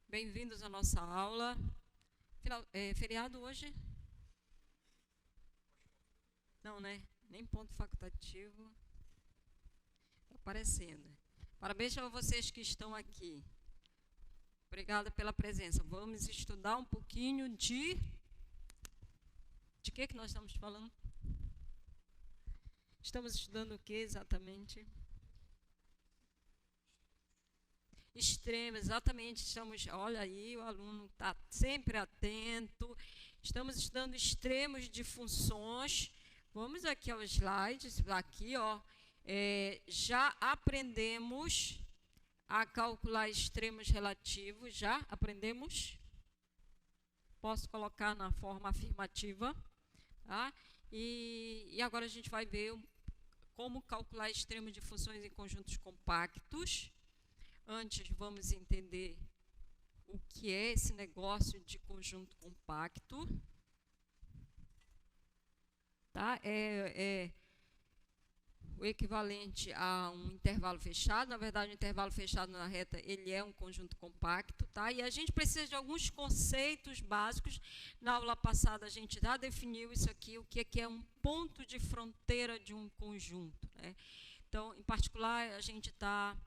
Bem-vindos à nossa aula. Feriado hoje? Não, né? Nem ponto facultativo. Está aparecendo. Parabéns a vocês que estão aqui. Obrigada pela presença. Vamos estudar um pouquinho de... De que nós estamos falando? Estamos estudando o que exatamente? Extremo, exatamente. Olha aí, o aluno está sempre atento. Estamos estudando extremos de funções. Vamos aqui aos slides. Aqui, ó, já aprendemos a calcular extremos relativos. Já aprendemos? Posso colocar na forma afirmativa. Tá? E agora a gente vai ver como calcular extremos de funções em conjuntos compactos. Antes, vamos entender o que é esse negócio de conjunto compacto. Tá? É o equivalente a um intervalo fechado. Na verdade, o intervalo fechado na reta, ele é um conjunto compacto. Tá? E a gente precisa de alguns conceitos básicos. Na aula passada, a gente já definiu isso aqui, o que é um ponto de fronteira de um conjunto. Né? Então, em particular, a gente está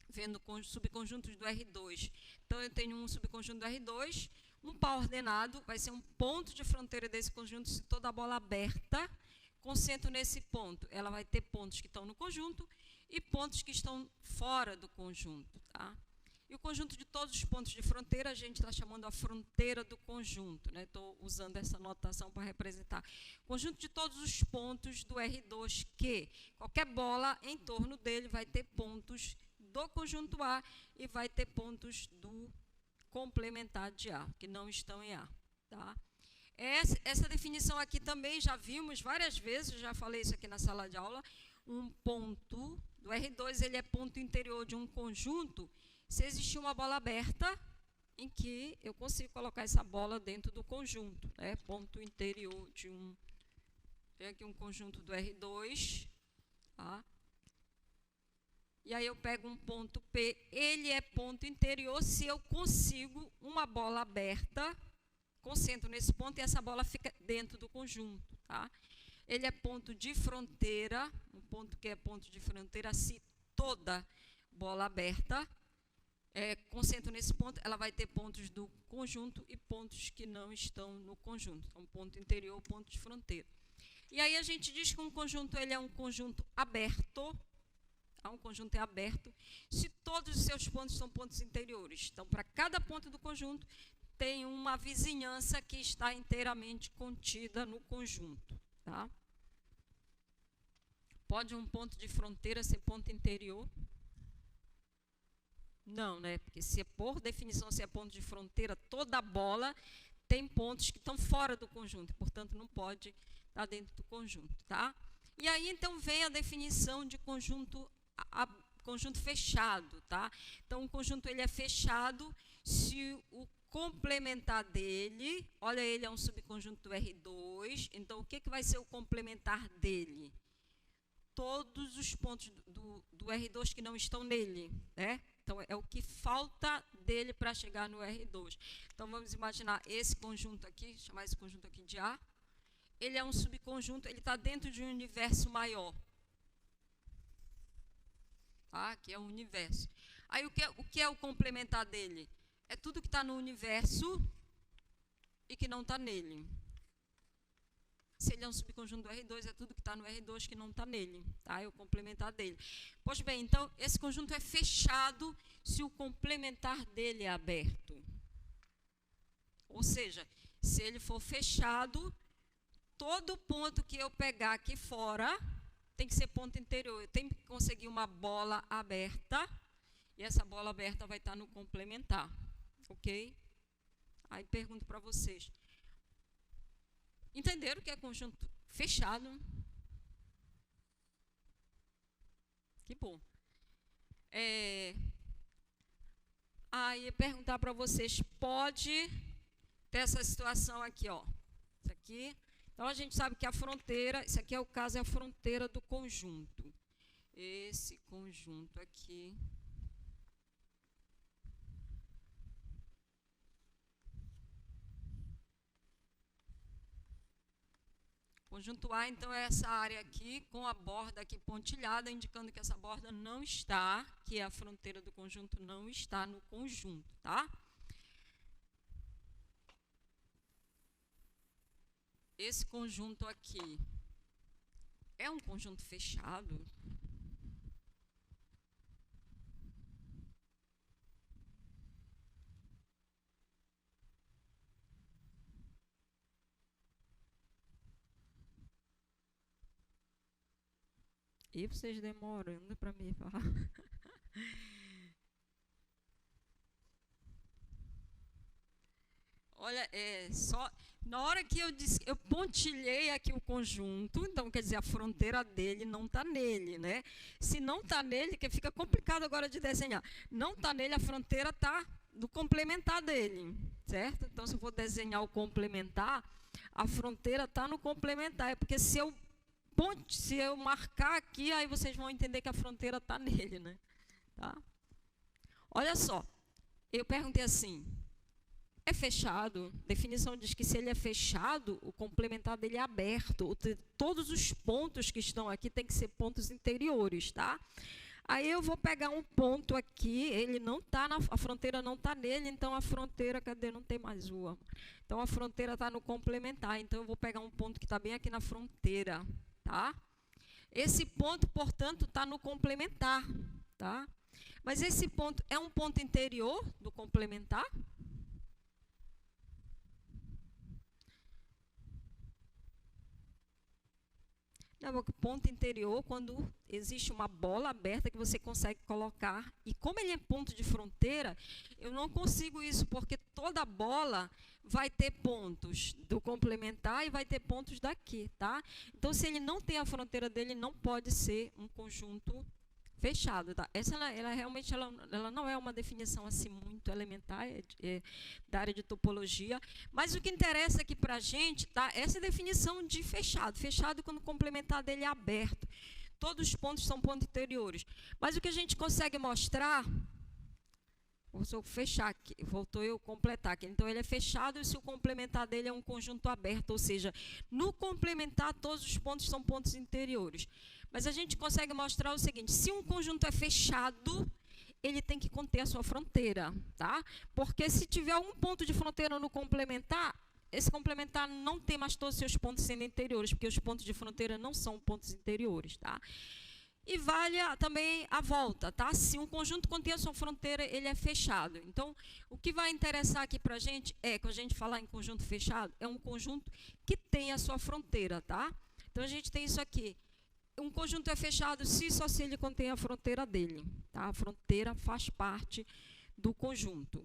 vendo subconjuntos do R2. Então, eu tenho um subconjunto do R2, um par ordenado, vai ser um ponto de fronteira desse conjunto se toda a bola aberta concentro nesse ponto. Ela vai ter pontos que estão no conjunto e pontos que estão fora do conjunto. Tá? E o conjunto de todos os pontos de fronteira, a gente está chamando a fronteira do conjunto. Estou usando essa notação para representar. Conjunto de todos os pontos do R2, que qualquer bola em torno dele vai ter pontos do conjunto A e vai ter pontos do complementar de A, que não estão em A. Tá? Essa definição aqui também já vimos várias vezes, já falei isso aqui na sala de aula. Um ponto do R2, ele é ponto interior de um conjunto se existir uma bola aberta em que eu consigo colocar essa bola dentro do conjunto. Né? Ponto interior de um... Tem aqui um conjunto do R2, tá? E aí eu pego um ponto P, ele é ponto interior se eu consigo uma bola aberta, concentro nesse ponto e essa bola fica dentro do conjunto. Tá? Ele é ponto de fronteira, um ponto que é ponto de fronteira se toda bola aberta, concentro nesse ponto, ela vai ter pontos do conjunto e pontos que não estão no conjunto. Então, ponto interior, ponto de fronteira. E aí a gente diz que um conjunto ele é um conjunto aberto. Um conjunto é aberto se todos os seus pontos são pontos interiores. Então, para cada ponto do conjunto, tem uma vizinhança que está inteiramente contida no conjunto. Tá? Pode um ponto de fronteira ser ponto interior? Não, né? Porque por definição, se é ponto de fronteira, toda bola tem pontos que estão fora do conjunto, portanto, não pode estar dentro do conjunto. Tá? E aí, então, vem a definição de conjunto fechado. Tá? Então, o conjunto ele é fechado se o complementar dele, olha, ele é um subconjunto do R2, então o que vai ser o complementar dele? Todos os pontos do R2 que não estão nele. Né? Então, é o que falta dele para chegar no R2. Então, vamos imaginar esse conjunto aqui, chamar esse conjunto aqui de A. Ele é um subconjunto, ele está dentro de um universo maior. Tá? Que é o universo. Aí, o que é o complementar dele? É tudo que está no universo e que não está nele. Se ele é um subconjunto do R2, é tudo que está no R2 que não está nele. Tá? É o complementar dele. Pois bem, então, esse conjunto é fechado se o complementar dele é aberto. Ou seja, se ele for fechado, todo ponto que eu pegar aqui fora tem que ser ponto interior. Eu tenho que conseguir uma bola aberta e essa bola aberta vai estar no complementar. Ok? Aí pergunto para vocês. Entenderam o que é conjunto fechado? Que bom. Aí perguntar para vocês, pode ter essa situação aqui, ó. Isso aqui. Então, a gente sabe que a fronteira, isso aqui é o caso, é a fronteira do conjunto. Esse conjunto aqui Conjunto A, então, é essa área aqui, com a borda aqui pontilhada, indicando que essa borda não está, que a fronteira do conjunto não está no conjunto, tá? Esse conjunto aqui é um conjunto fechado? E vocês demorando para me falar. Olha, só na hora que eu disse, eu pontilhei aqui o conjunto, então quer dizer, a fronteira dele não está nele, né? Se não está nele, que fica complicado agora de desenhar. Não está nele, a fronteira está no complementar dele, certo? Então, se eu for desenhar o complementar, a fronteira está no complementar, é porque se eu marcar aqui, aí vocês vão entender que a fronteira está nele, né? Tá? Olha só, eu perguntei assim, é fechado? A definição diz que se ele é fechado, o complementar dele é aberto. Todos os pontos que estão aqui têm que ser pontos interiores, tá? Aí eu vou pegar um ponto aqui, ele não está, a fronteira não está nele, então a fronteira, cadê? Não tem mais rua. Então a fronteira está no complementar, então eu vou pegar um ponto que está bem aqui na fronteira, tá? Esse ponto, portanto, está no complementar, tá? Mas esse ponto é um ponto interior do complementar? Não, o ponto interior, quando existe uma bola aberta que você consegue colocar, e como ele é ponto de fronteira, eu não consigo isso, porque toda bola vai ter pontos do complementar e vai ter pontos daqui, tá? Então, se ele não tem a fronteira dele, não pode ser um conjunto fechado, tá? Essa, realmente, ela não é uma definição assim muito elementar, da área de topologia, mas o que interessa aqui para a gente, tá? Essa definição de fechado. Fechado quando o complementar dele é aberto. Todos os pontos são pontos interiores. Mas o que a gente consegue mostrar, vou fechar aqui, voltou eu completar aqui. Então, ele é fechado se o complementar dele é um conjunto aberto, ou seja, no complementar todos os pontos são pontos interiores. Mas a gente consegue mostrar o seguinte, se um conjunto é fechado, ele tem que conter a sua fronteira, tá? Porque se tiver algum ponto de fronteira no complementar, esse complementar não tem mais todos os seus pontos sendo interiores, porque os pontos de fronteira não são pontos interiores, tá? E vale também a volta, tá? Se um conjunto contém a sua fronteira, ele é fechado. Então, o que vai interessar aqui para a gente quando a gente falar em conjunto fechado, é um conjunto que tem a sua fronteira, tá? Então, a gente tem isso aqui. Um conjunto é fechado só se ele contém a fronteira dele, tá? A fronteira faz parte do conjunto.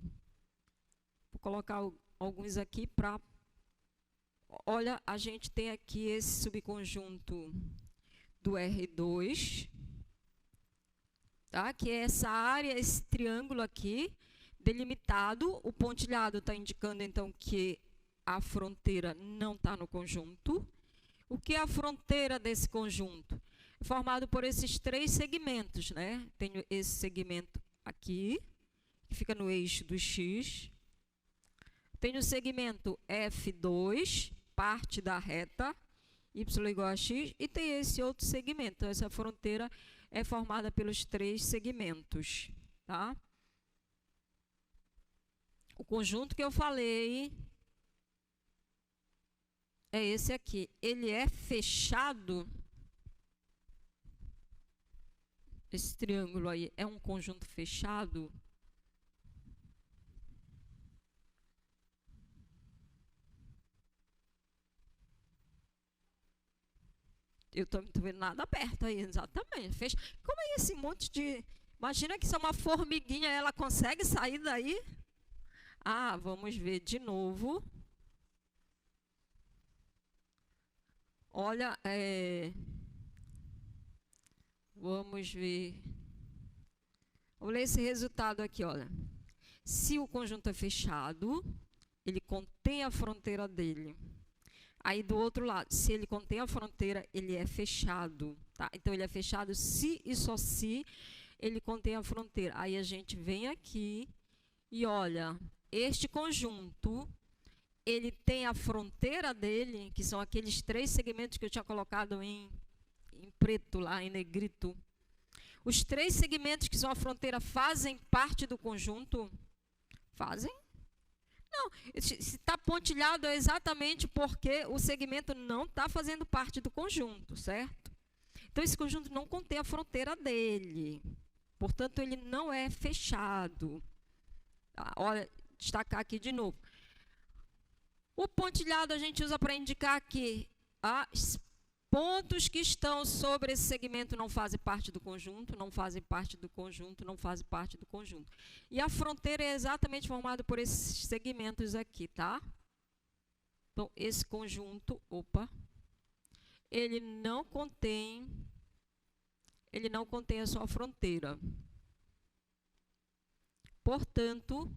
Vou colocar alguns aqui para... Olha, a gente tem aqui esse subconjunto do R2, tá? Que é essa área, esse triângulo aqui, delimitado. O pontilhado está indicando, então, que a fronteira não está no conjunto. O que é a fronteira desse conjunto? É formado por esses três segmentos, né? Tenho esse segmento aqui, que fica no eixo do X. Tenho o segmento F2, parte da reta, y igual a x, e tem esse outro segmento. Então, essa fronteira é formada pelos três segmentos, tá? O conjunto que eu falei é esse aqui. Ele é fechado. Esse triângulo aí é um conjunto fechado? Eu estou vendo nada aberto aí, exatamente. Como é esse monte de... Imagina que isso é uma formiguinha, ela consegue sair daí? Ah, vamos ver de novo. Olha, vamos ver. Vou ler esse resultado aqui, olha. Se o conjunto é fechado, ele contém a fronteira dele. Aí, do outro lado, se ele contém a fronteira, ele é fechado, tá? Então, ele é fechado se e só se ele contém a fronteira. Aí, a gente vem aqui e olha, este conjunto, ele tem a fronteira dele, que são aqueles 3 segmentos que eu tinha colocado em preto lá, em negrito. Os 3 segmentos que são a fronteira fazem parte do conjunto? Fazem? Não, se está pontilhado é exatamente porque o segmento não está fazendo parte do conjunto, certo? Então, esse conjunto não contém a fronteira dele. Portanto, ele não é fechado. Olha, destacar aqui de novo. O pontilhado a gente usa para indicar que os pontos que estão sobre esse segmento não fazem parte do conjunto, não fazem parte do conjunto, não fazem parte do conjunto. E a fronteira é exatamente formada por esses segmentos aqui, tá? Então, esse conjunto, ele não contém a sua fronteira. Portanto,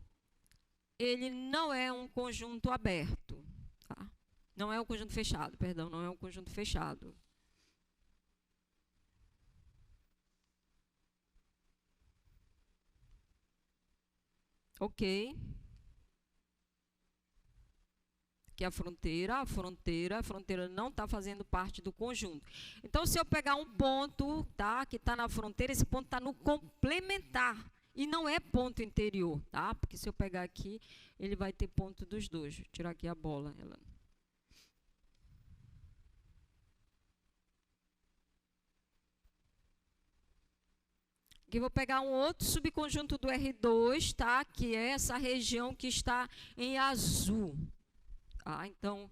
ele não é um conjunto aberto, tá? Não é um conjunto fechado, perdão, não é um conjunto fechado. Ok. Que a fronteira não está fazendo parte do conjunto. Então, se eu pegar um ponto, tá, que está na fronteira, esse ponto está no complementar. E não é ponto interior, tá? Porque se eu pegar aqui, ele vai ter ponto dos dois. Vou tirar aqui a bola. Aqui vou pegar um outro subconjunto do R2, tá? Que é essa região que está em azul. Então,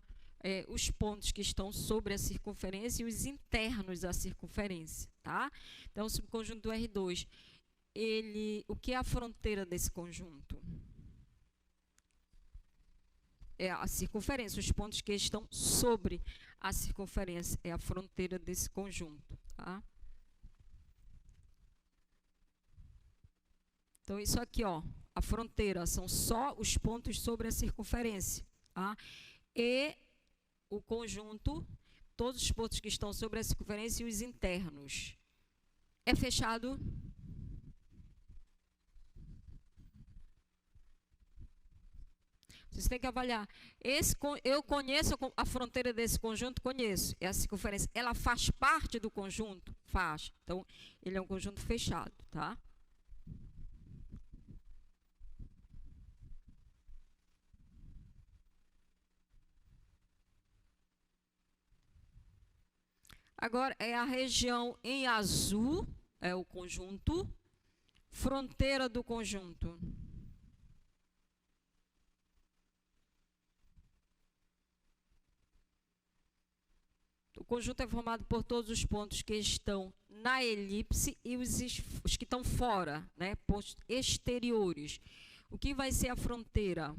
os pontos que estão sobre a circunferência e os internos da circunferência, tá? Então, o subconjunto do R2, o que é a fronteira desse conjunto? É a circunferência, os pontos que estão sobre a circunferência, é a fronteira desse conjunto, tá? Então, isso aqui, a fronteira são só os pontos sobre a circunferência, tá? E o conjunto, todos os pontos que estão sobre a circunferência e os internos. É fechado? Vocês têm que avaliar. Eu conheço a fronteira desse conjunto? Conheço. É a circunferência. Ela faz parte do conjunto? Faz. Então, ele é um conjunto fechado, tá? Agora, é a região em azul, é o conjunto, fronteira do conjunto. O conjunto é formado por todos os pontos que estão na elipse e os que estão fora, né, pontos exteriores. O que vai ser a fronteira?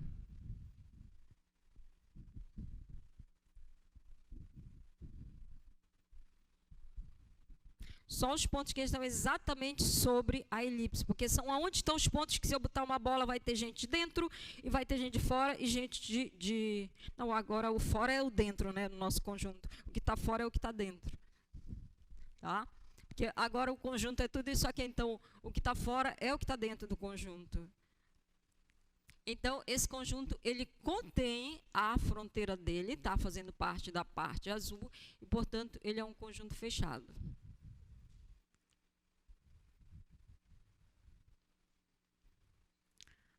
Só os pontos que estão exatamente sobre a elipse, porque são onde estão os pontos que se eu botar uma bola vai ter gente dentro e vai ter gente de fora e gente Não, agora o fora é o dentro, né, no nosso conjunto. O que está fora é o que está dentro. Tá? Porque agora o conjunto é tudo isso aqui, então o que está fora é o que está dentro do conjunto. Então, esse conjunto, ele contém a fronteira dele, está fazendo parte da parte azul, e, portanto, ele é um conjunto fechado.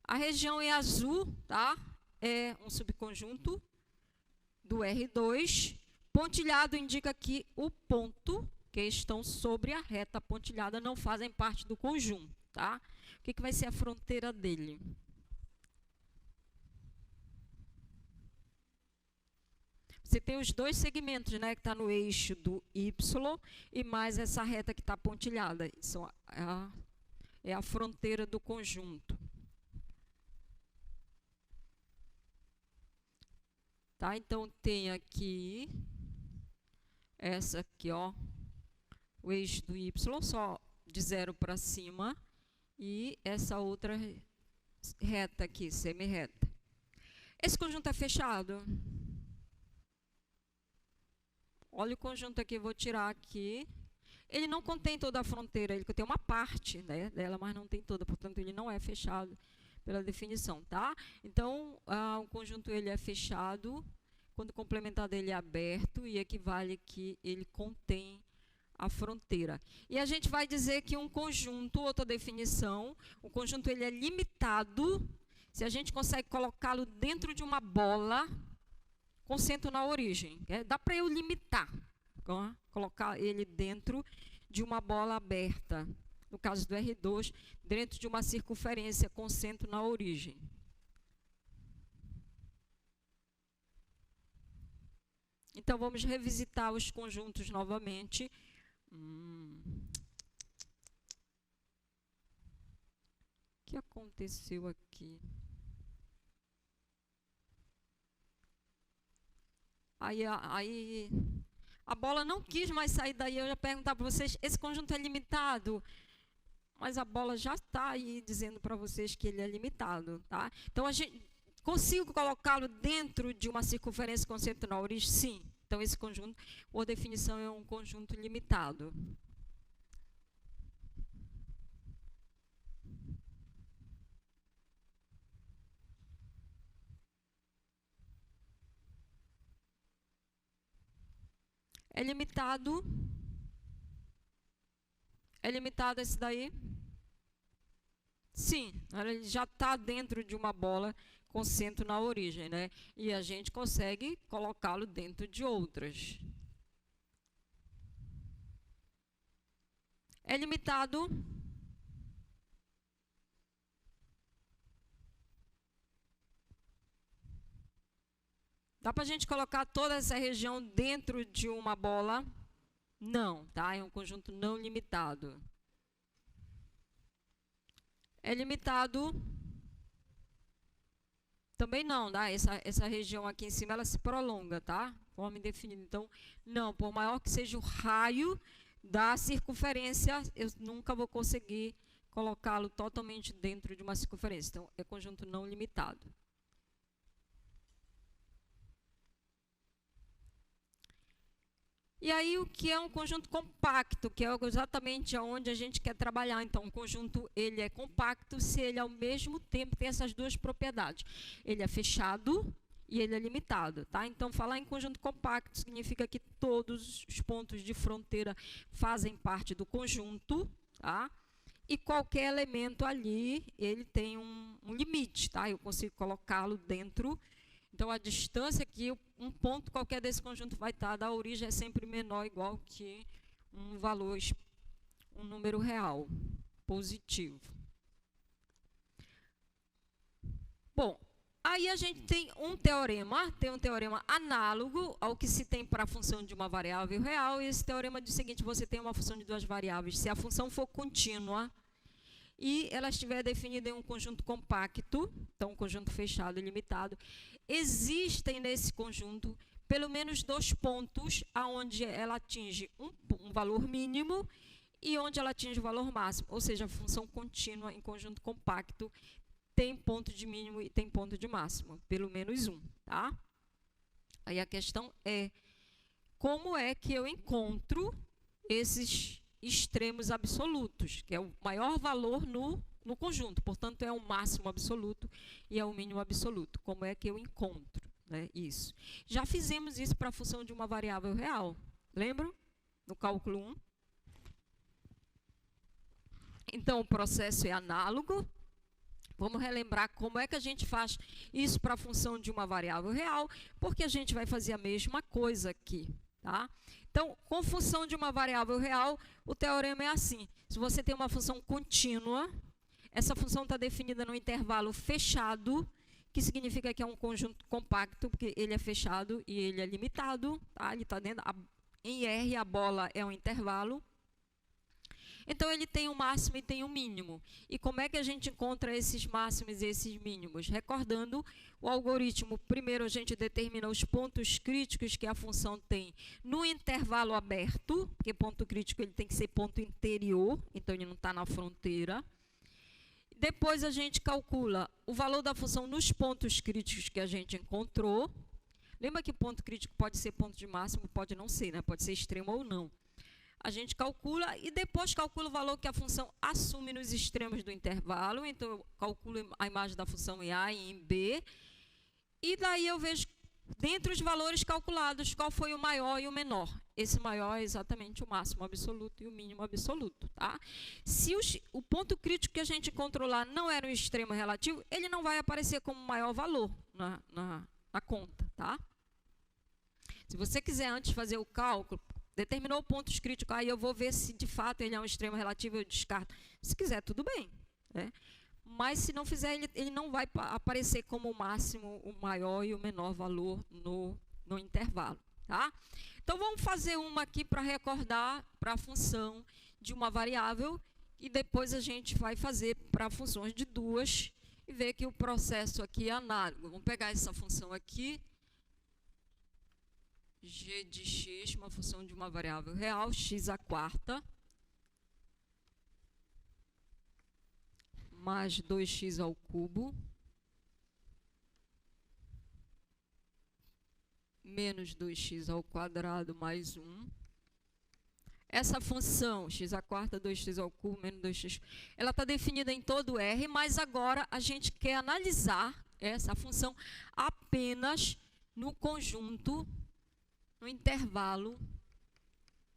A região em azul, tá? É um subconjunto do R2. Pontilhado indica que o ponto que estão sobre a reta pontilhada não fazem parte do conjunto, tá? O que vai ser a fronteira dele? Você tem os dois segmentos, né, que está no eixo do Y e mais essa reta que está pontilhada. Isso é a fronteira do conjunto. Tá? Então, tem aqui, essa aqui, o eixo do Y, só de 0 para cima, e essa outra reta aqui, semi-reta. Esse conjunto é fechado? Olha o conjunto aqui, vou tirar aqui. Ele não contém toda a fronteira, ele contém uma parte, né, dela, mas não tem toda, portanto, ele não é fechado pela definição, tá? Então, o conjunto ele é fechado quando o complementar dele é aberto e equivale que ele contém a fronteira. E a gente vai dizer que um conjunto, outra definição, o conjunto ele é limitado se a gente consegue colocá-lo dentro de uma bola com centro na origem. Dá para eu limitar, colocar ele dentro de uma bola aberta. No caso do R2, dentro de uma circunferência com centro na origem. Então, vamos revisitar os conjuntos novamente. O que aconteceu aqui? Aí a bola não quis mais sair daí. Eu ia perguntar para vocês, esse conjunto é limitado? Mas a bola já está aí dizendo para vocês que ele é limitado, tá? Então, consigo colocá-lo dentro de uma circunferência com centro na origem? Sim. Então, esse conjunto, por definição, é um conjunto limitado. É limitado? É limitado esse daí? Sim, ele já está dentro de uma bola com centro na origem, né? E a gente consegue colocá-lo dentro de outras. É limitado? Dá para a gente colocar toda essa região dentro de uma bola? Não, tá? É um conjunto não limitado. É limitado? Também não, tá? Essa região aqui em cima, ela se prolonga, tá? Conforme definido. Então, não, por maior que seja o raio da circunferência, eu nunca vou conseguir colocá-lo totalmente dentro de uma circunferência. Então, é conjunto não limitado. E aí, o que é um conjunto compacto, que é exatamente onde a gente quer trabalhar. Então, um conjunto ele é compacto se ele, ao mesmo tempo, tem essas duas propriedades. Ele é fechado e ele é limitado, tá? Então, falar em conjunto compacto significa que todos os pontos de fronteira fazem parte do conjunto, tá? E qualquer elemento ali, ele tem um limite, tá? Eu consigo colocá-lo dentro. Então, a distância que um ponto qualquer desse conjunto vai estar da origem é sempre menor ou igual que um valor, um número real, positivo. Bom, aí a gente tem um teorema análogo ao que se tem para a função de uma variável real. E esse teorema diz o seguinte: você tem uma função de duas variáveis. Se a função for contínua e ela estiver definida em um conjunto compacto, então um conjunto fechado e limitado, existem nesse conjunto pelo menos dois pontos onde ela atinge um valor mínimo e onde ela atinge o valor máximo. Ou seja, a função contínua em conjunto compacto tem ponto de mínimo e tem ponto de máximo, pelo menos um, tá? Aí a questão é, como é que eu encontro esses extremos absolutos, que é o maior valor no conjunto, portanto, é o máximo absoluto e é o mínimo absoluto. Como é que eu encontro, né, isso? Já fizemos isso para a função de uma variável real, lembram? No cálculo 1. Então, o processo é análogo. Vamos relembrar como é que a gente faz isso para a função de uma variável real, porque a gente vai fazer a mesma coisa aqui, tá? Então, com função de uma variável real, o teorema é assim. Se você tem uma função contínua, essa função está definida no intervalo fechado, que significa que é um conjunto compacto, porque ele é fechado e ele é limitado, tá? Ele está dentro. Em R, a bola é um intervalo. Então, ele tem um máximo e tem um mínimo. E como é que a gente encontra esses máximos e esses mínimos? Recordando o algoritmo, primeiro a gente determina os pontos críticos que a função tem no intervalo aberto, porque ponto crítico ele tem que ser ponto interior, então ele não está na fronteira. Depois a gente calcula o valor da função nos pontos críticos que a gente encontrou. Lembra que ponto crítico pode ser ponto de máximo, pode não ser, né? Pode ser extremo ou não. a gente calcula e depois calcula o valor que a função assume nos extremos do intervalo. Então, eu calculo a imagem da função em A e em B. E daí eu vejo, dentre os valores calculados, qual foi o maior e o menor. Esse maior é exatamente o máximo absoluto e o mínimo absoluto. Tá? Se o ponto crítico que a gente controlar não era um extremo relativo, ele não vai aparecer como maior valor na conta. Tá? Se você quiser antes fazer o cálculo, determinou pontos críticos, aí eu vou ver se de fato ele é um extremo relativo, eu descarto. Se quiser, tudo bem. Né? Mas se não fizer, ele não vai aparecer como o máximo, o maior e o menor valor no intervalo. Tá? Então, vamos fazer uma aqui para recordar para a função de uma variável e depois a gente vai fazer para funções de duas e ver que o processo aqui é análogo. Vamos pegar essa função aqui, g de x, uma função de uma variável real, x à quarta, mais 2x ao cubo, menos 2x ao quadrado mais 1. Essa função, x à quarta, 2x ao cubo, menos 2x, ela está definida em todo R, mas agora a gente quer analisar essa função apenas no conjunto, no intervalo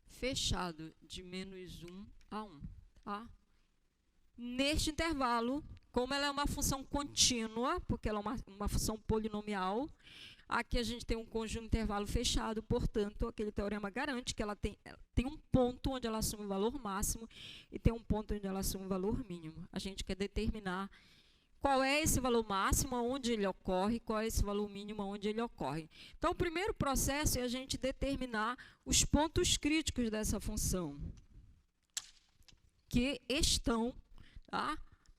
fechado de menos 1 a 1. Tá? Neste intervalo, como ela é uma função contínua, porque ela é uma função polinomial, aqui a gente tem um conjunto intervalo fechado, portanto, aquele teorema garante que ela tem um ponto onde ela assume o valor máximo e tem um ponto onde ela assume o valor mínimo. A gente quer determinar qual é esse valor máximo, onde ele ocorre, qual é esse valor mínimo, onde ele ocorre. Então, o primeiro processo é a gente determinar os pontos críticos dessa função, que estão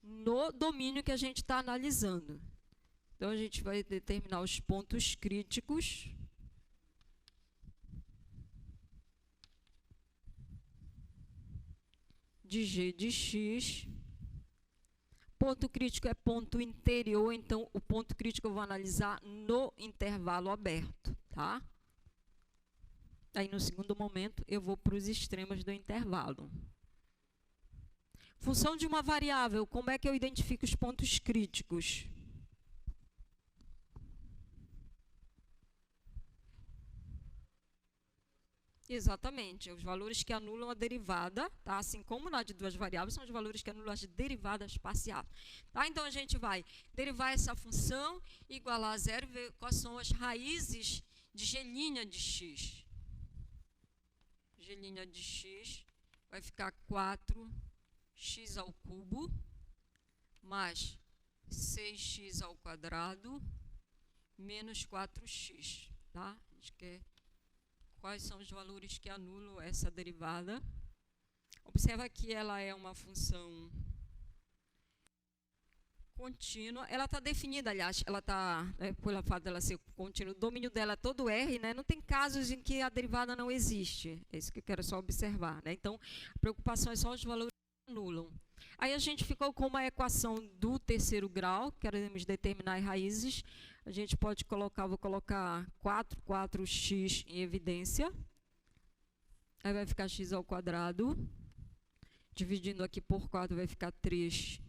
no domínio que a gente está analisando. Então, a gente vai determinar os pontos críticos de g de x. Ponto crítico é ponto interior, então o ponto crítico eu vou analisar no intervalo aberto. Tá? Aí, no segundo momento, eu vou para os extremos do intervalo. Função de uma variável, como é que eu identifico os pontos críticos? Exatamente, os valores que anulam a derivada, tá? Assim como na de duas variáveis, são os valores que anulam as derivadas parciais. Tá? Então, a gente vai derivar essa função, igualar a zero, ver quais são as raízes de g' de x. G' de x vai ficar 4x ao cubo mais 6x ao quadrado menos 4x. Tá? A gente quer quais são os valores que anulam essa derivada. Observa que ela é uma função contínua. Ela está definida, aliás, ela está, pelo fato dela ser contínua, o domínio dela é todo R, né? Não tem casos em que a derivada não existe. É isso que eu quero só observar. Né? Então, a preocupação é só os valores que anulam. Aí a gente ficou com uma equação do terceiro grau, queremos determinar as raízes. A gente pode colocar, vou colocar 4x em evidência. Aí vai ficar x ao quadrado. Dividindo aqui por 4 vai ficar 3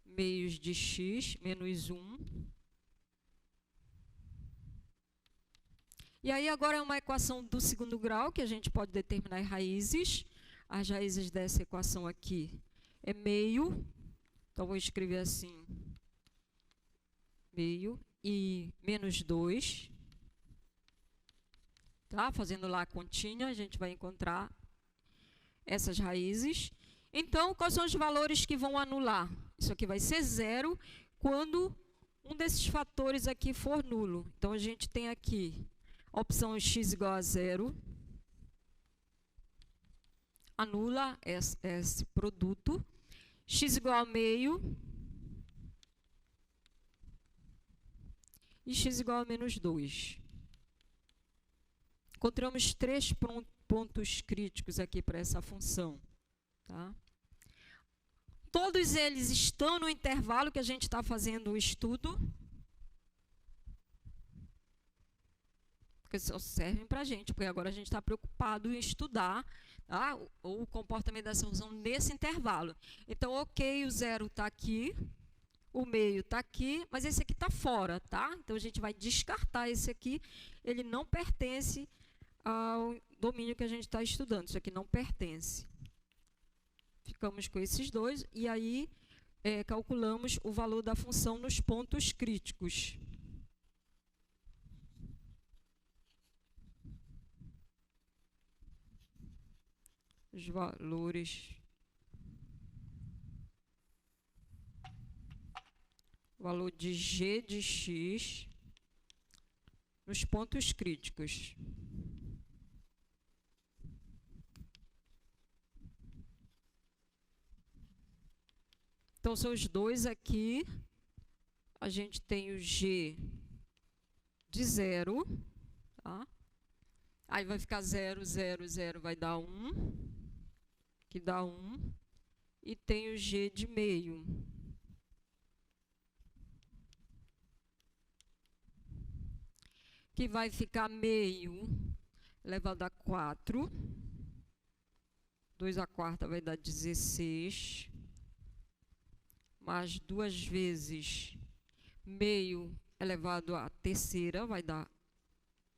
meios de x menos 1. E aí agora é uma equação do segundo grau, que a gente pode determinar as raízes. As raízes dessa equação aqui é meio. Então, vou escrever assim, meio. E menos 2, tá? Fazendo lá a continha, a gente vai encontrar essas raízes. Então, quais são os valores que vão anular? Isso aqui vai ser zero quando um desses fatores aqui for nulo. Então, a gente tem aqui a opção x igual a zero, anula esse produto, x igual a meio, e x igual a menos 2. Encontramos 3 pontos críticos aqui para essa função. Tá? Todos eles estão no intervalo que a gente está fazendo o estudo. porque só servem para a gente, porque agora a gente está preocupado em estudar, tá, o comportamento dessa função nesse intervalo. Então, ok, o 0 está aqui, o meio está aqui, mas esse aqui está fora, tá? Então, a gente vai descartar esse aqui, ele não pertence ao domínio que a gente está estudando, isso aqui não pertence. Ficamos com esses dois, e aí calculamos o valor da função nos pontos críticos. Os valores... valor de g de x nos pontos críticos. Então, são os dois aqui. A gente tem o g de 0. Tá? Aí vai ficar 0, 0, 0, vai dar 1. Que dá 1. E tem o g de meio. Que vai ficar meio elevado a 4. 2 a quarta vai dar 16. Mais 2 vezes meio elevado à terceira vai dar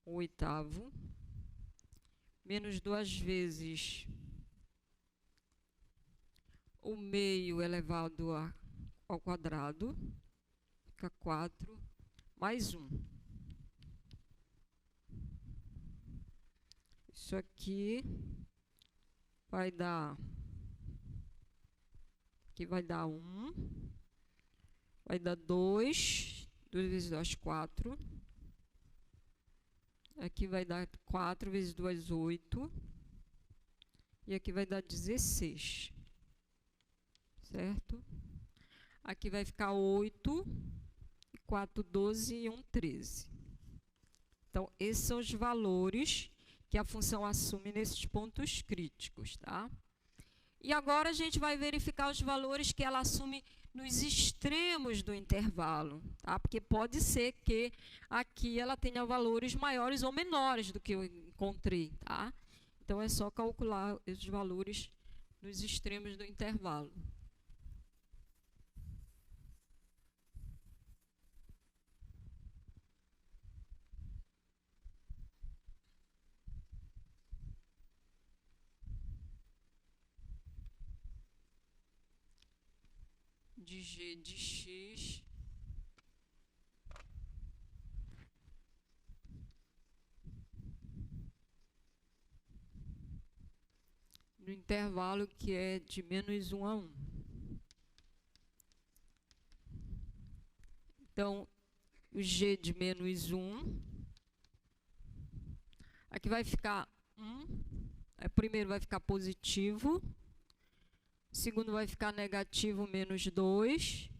1/8. Menos 2 vezes o meio elevado ao quadrado. Fica 4 mais 1. Isso aqui vai dar... aqui vai dar 1. Vai dar 2. 2 vezes 2, 4. Aqui vai dar 4 vezes 2, 8. E aqui vai dar 16. Certo? Aqui vai ficar 8. 4, 12 e 1, 13. Então, esses são os valores que a função assume nesses pontos críticos, tá? E agora a gente vai verificar os valores que ela assume nos extremos do intervalo, tá? Porque pode ser que aqui ela tenha valores maiores ou menores do que eu encontrei, tá? Então, é só calcular esses valores nos extremos do intervalo. De g de x no intervalo que é de menos 1 a 1. Então, o g de menos 1, aqui vai ficar 1, primeiro vai ficar positivo, segundo vai ficar negativo, menos 2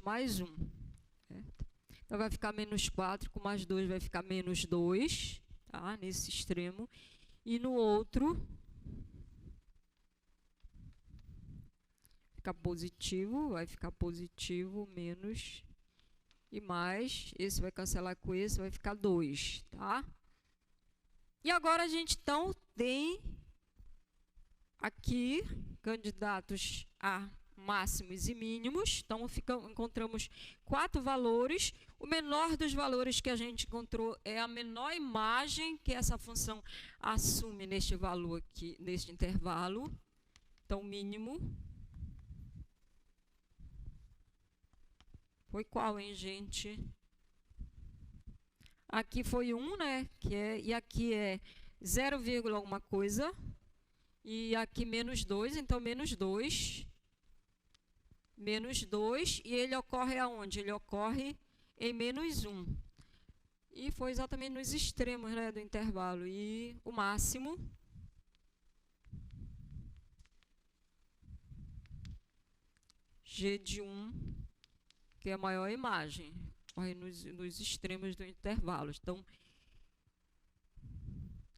mais 1. Certo? Então, vai ficar menos 4, com mais 2 vai ficar menos 2, tá? Nesse extremo. E no outro, vai ficar positivo, menos e mais. Esse vai cancelar com esse, vai ficar 2, tá? E agora a gente, então, tem aqui candidatos a máximos e mínimos. Então, encontramos 4 valores. O menor dos valores que a gente encontrou é a menor imagem que essa função assume neste valor aqui, neste intervalo. Então, mínimo foi qual, hein, gente? Aqui foi 1, né? E aqui é 0, alguma coisa. E aqui menos 2, então menos 2. Menos 2, e ele ocorre aonde? Ele ocorre em menos 1. E foi exatamente nos extremos, né, do intervalo. E o máximo g de 1, que é a maior imagem, ocorre nos extremos do intervalo. Então,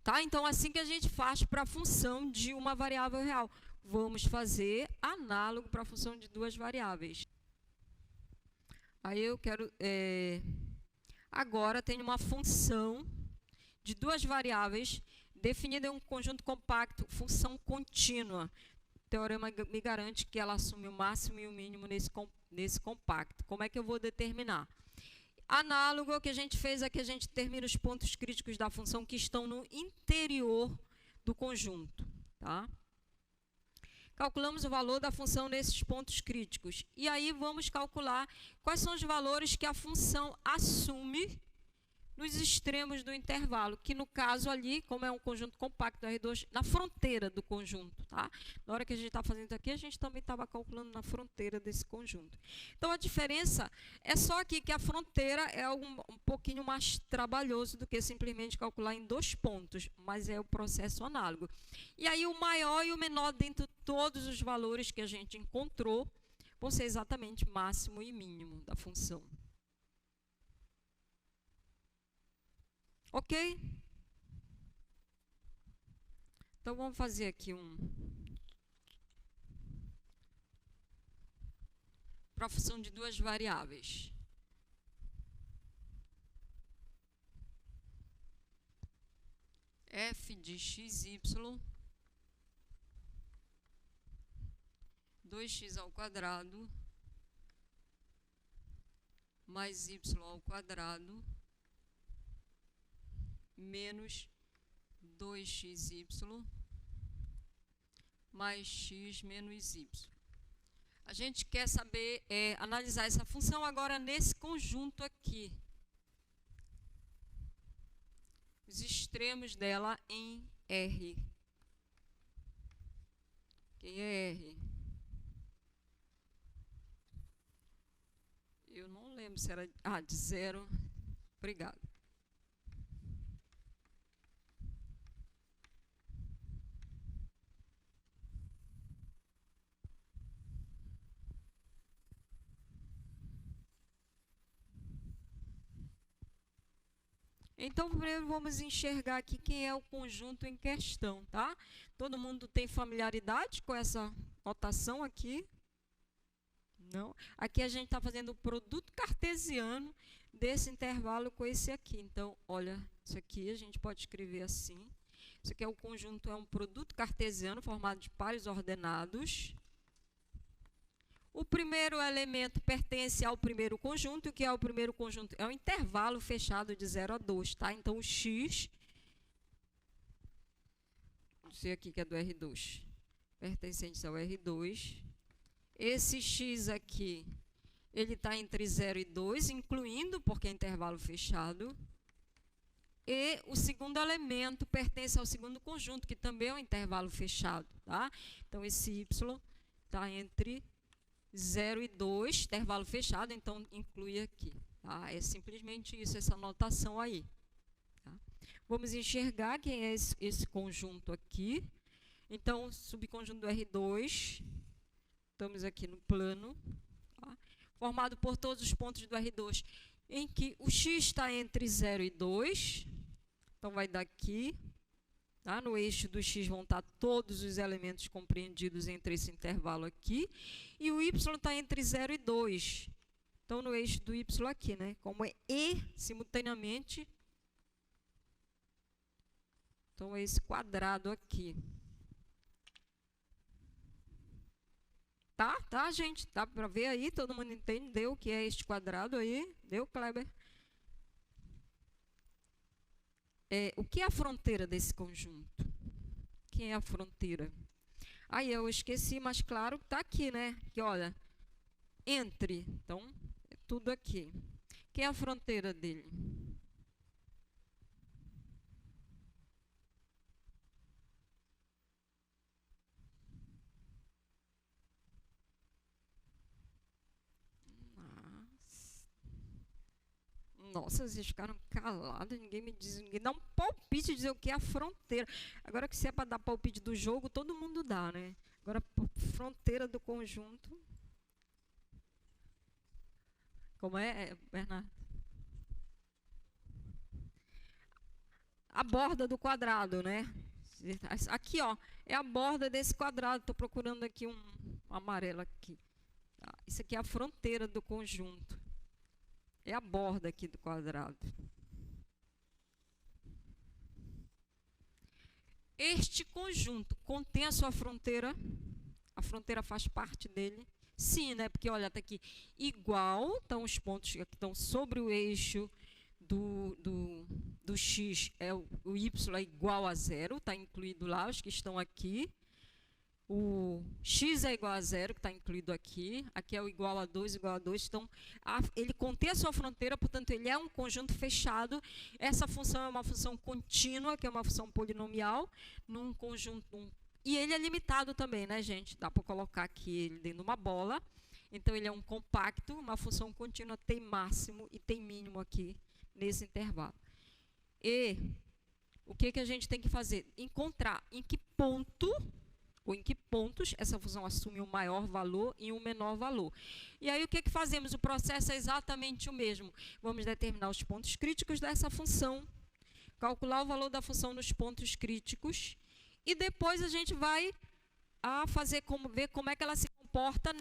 tá? Então, assim que a gente faz para a função de uma variável real. Vamos fazer análogo para a função de 2 variáveis. Aí eu quero... agora tenho uma função de duas variáveis definida em um conjunto compacto, função contínua. O teorema me garante que ela assume o máximo e o mínimo nesse compacto. Como é que eu vou determinar? Análogo ao que a gente fez aqui, a gente determina os pontos críticos da função que estão no interior do conjunto. Tá? Calculamos o valor da função nesses pontos críticos. E aí vamos calcular quais são os valores que a função assume nos extremos do intervalo, que no caso ali, como é um conjunto compacto do R2, na fronteira do conjunto. Tá? Na hora que a gente está fazendo aqui, a gente também estava calculando na fronteira desse conjunto. Então, a diferença é só aqui que a fronteira é um pouquinho mais trabalhoso do que simplesmente calcular em 2 pontos, mas é o processo análogo. E aí, o maior e o menor dentre todos os valores que a gente encontrou vão ser exatamente máximo e mínimo da função. Ok? Então, vamos fazer aqui para a função de duas variáveis. F de xy, 2x ao quadrado, mais y ao quadrado, menos 2xy mais x menos y. A gente quer saber, analisar essa função agora nesse conjunto aqui. Os extremos dela em R. Quem é R? Eu não lembro se era de 0. Obrigado. Então, primeiro vamos enxergar aqui quem é o conjunto em questão, tá? Todo mundo tem familiaridade com essa notação aqui? Não? Aqui a gente está fazendo o produto cartesiano desse intervalo com esse aqui. Então, olha, isso aqui a gente pode escrever assim. Isso aqui é o conjunto, é um produto cartesiano formado de pares ordenados. O primeiro elemento pertence ao primeiro conjunto. O que é o primeiro conjunto? É um intervalo fechado de 0 a 2. Tá? Então, o x, não sei aqui que é do R2, pertencente ao R2. Esse x aqui, ele está entre 0 e 2, incluindo, porque é intervalo fechado. E o segundo elemento pertence ao segundo conjunto, que também é um intervalo fechado. Tá? Então, esse y está entre 0 e 2, intervalo fechado, então inclui aqui. Tá? É simplesmente isso, essa notação aí. Tá? Vamos enxergar quem é esse conjunto aqui. Então, subconjunto do R2, estamos aqui no plano, tá? Formado por todos os pontos do R2, em que o x está entre 0 e 2, então vai daqui. Tá? No eixo do x vão estar todos os elementos compreendidos entre esse intervalo aqui. E o y está entre 0 e 2. Então, no eixo do y aqui, né? Como é e simultaneamente, então é esse quadrado aqui. Tá, gente? Dá para ver aí? Todo mundo entendeu o que é este quadrado aí? Deu, Kleber? O que é a fronteira desse conjunto? Quem é a fronteira? Aí eu esqueci, mas claro que está aqui, né? Que olha, entre. Então, é tudo aqui. Quem é a fronteira dele? Nossa, vocês ficaram calados, ninguém dá um palpite de dizer o que é a fronteira. Agora que se é para dar palpite do jogo, todo mundo dá, né? Agora, fronteira do conjunto. Como é, Bernardo? A borda do quadrado, né? Aqui, ó, é a borda desse quadrado. Estou procurando aqui um amarelo aqui. Isso aqui é a fronteira do conjunto. É a borda aqui do quadrado. Este conjunto contém a sua fronteira? A fronteira faz parte dele? Sim, né? Porque, olha, está aqui igual, então os pontos que estão sobre o eixo do x, o y é igual a 0, está incluído lá, os que estão aqui. O x é igual a 0, que está incluído aqui. Aqui é o igual a 2, igual a 2. Então, ele contém a sua fronteira, portanto, ele é um conjunto fechado. Essa função é uma função contínua, que é uma função polinomial, num conjunto. E ele é limitado também, né, gente? Dá para colocar aqui ele dentro de uma bola. Então, ele é um compacto, uma função contínua, tem máximo e tem mínimo aqui nesse intervalo. E o que a gente tem que fazer? Encontrar em que ponto ou em que pontos essa função assume um maior valor e um menor valor. E aí o que fazemos? O processo é exatamente o mesmo. Vamos determinar os pontos críticos dessa função, calcular o valor da função nos pontos críticos e depois a gente vai ver como é que ela se comporta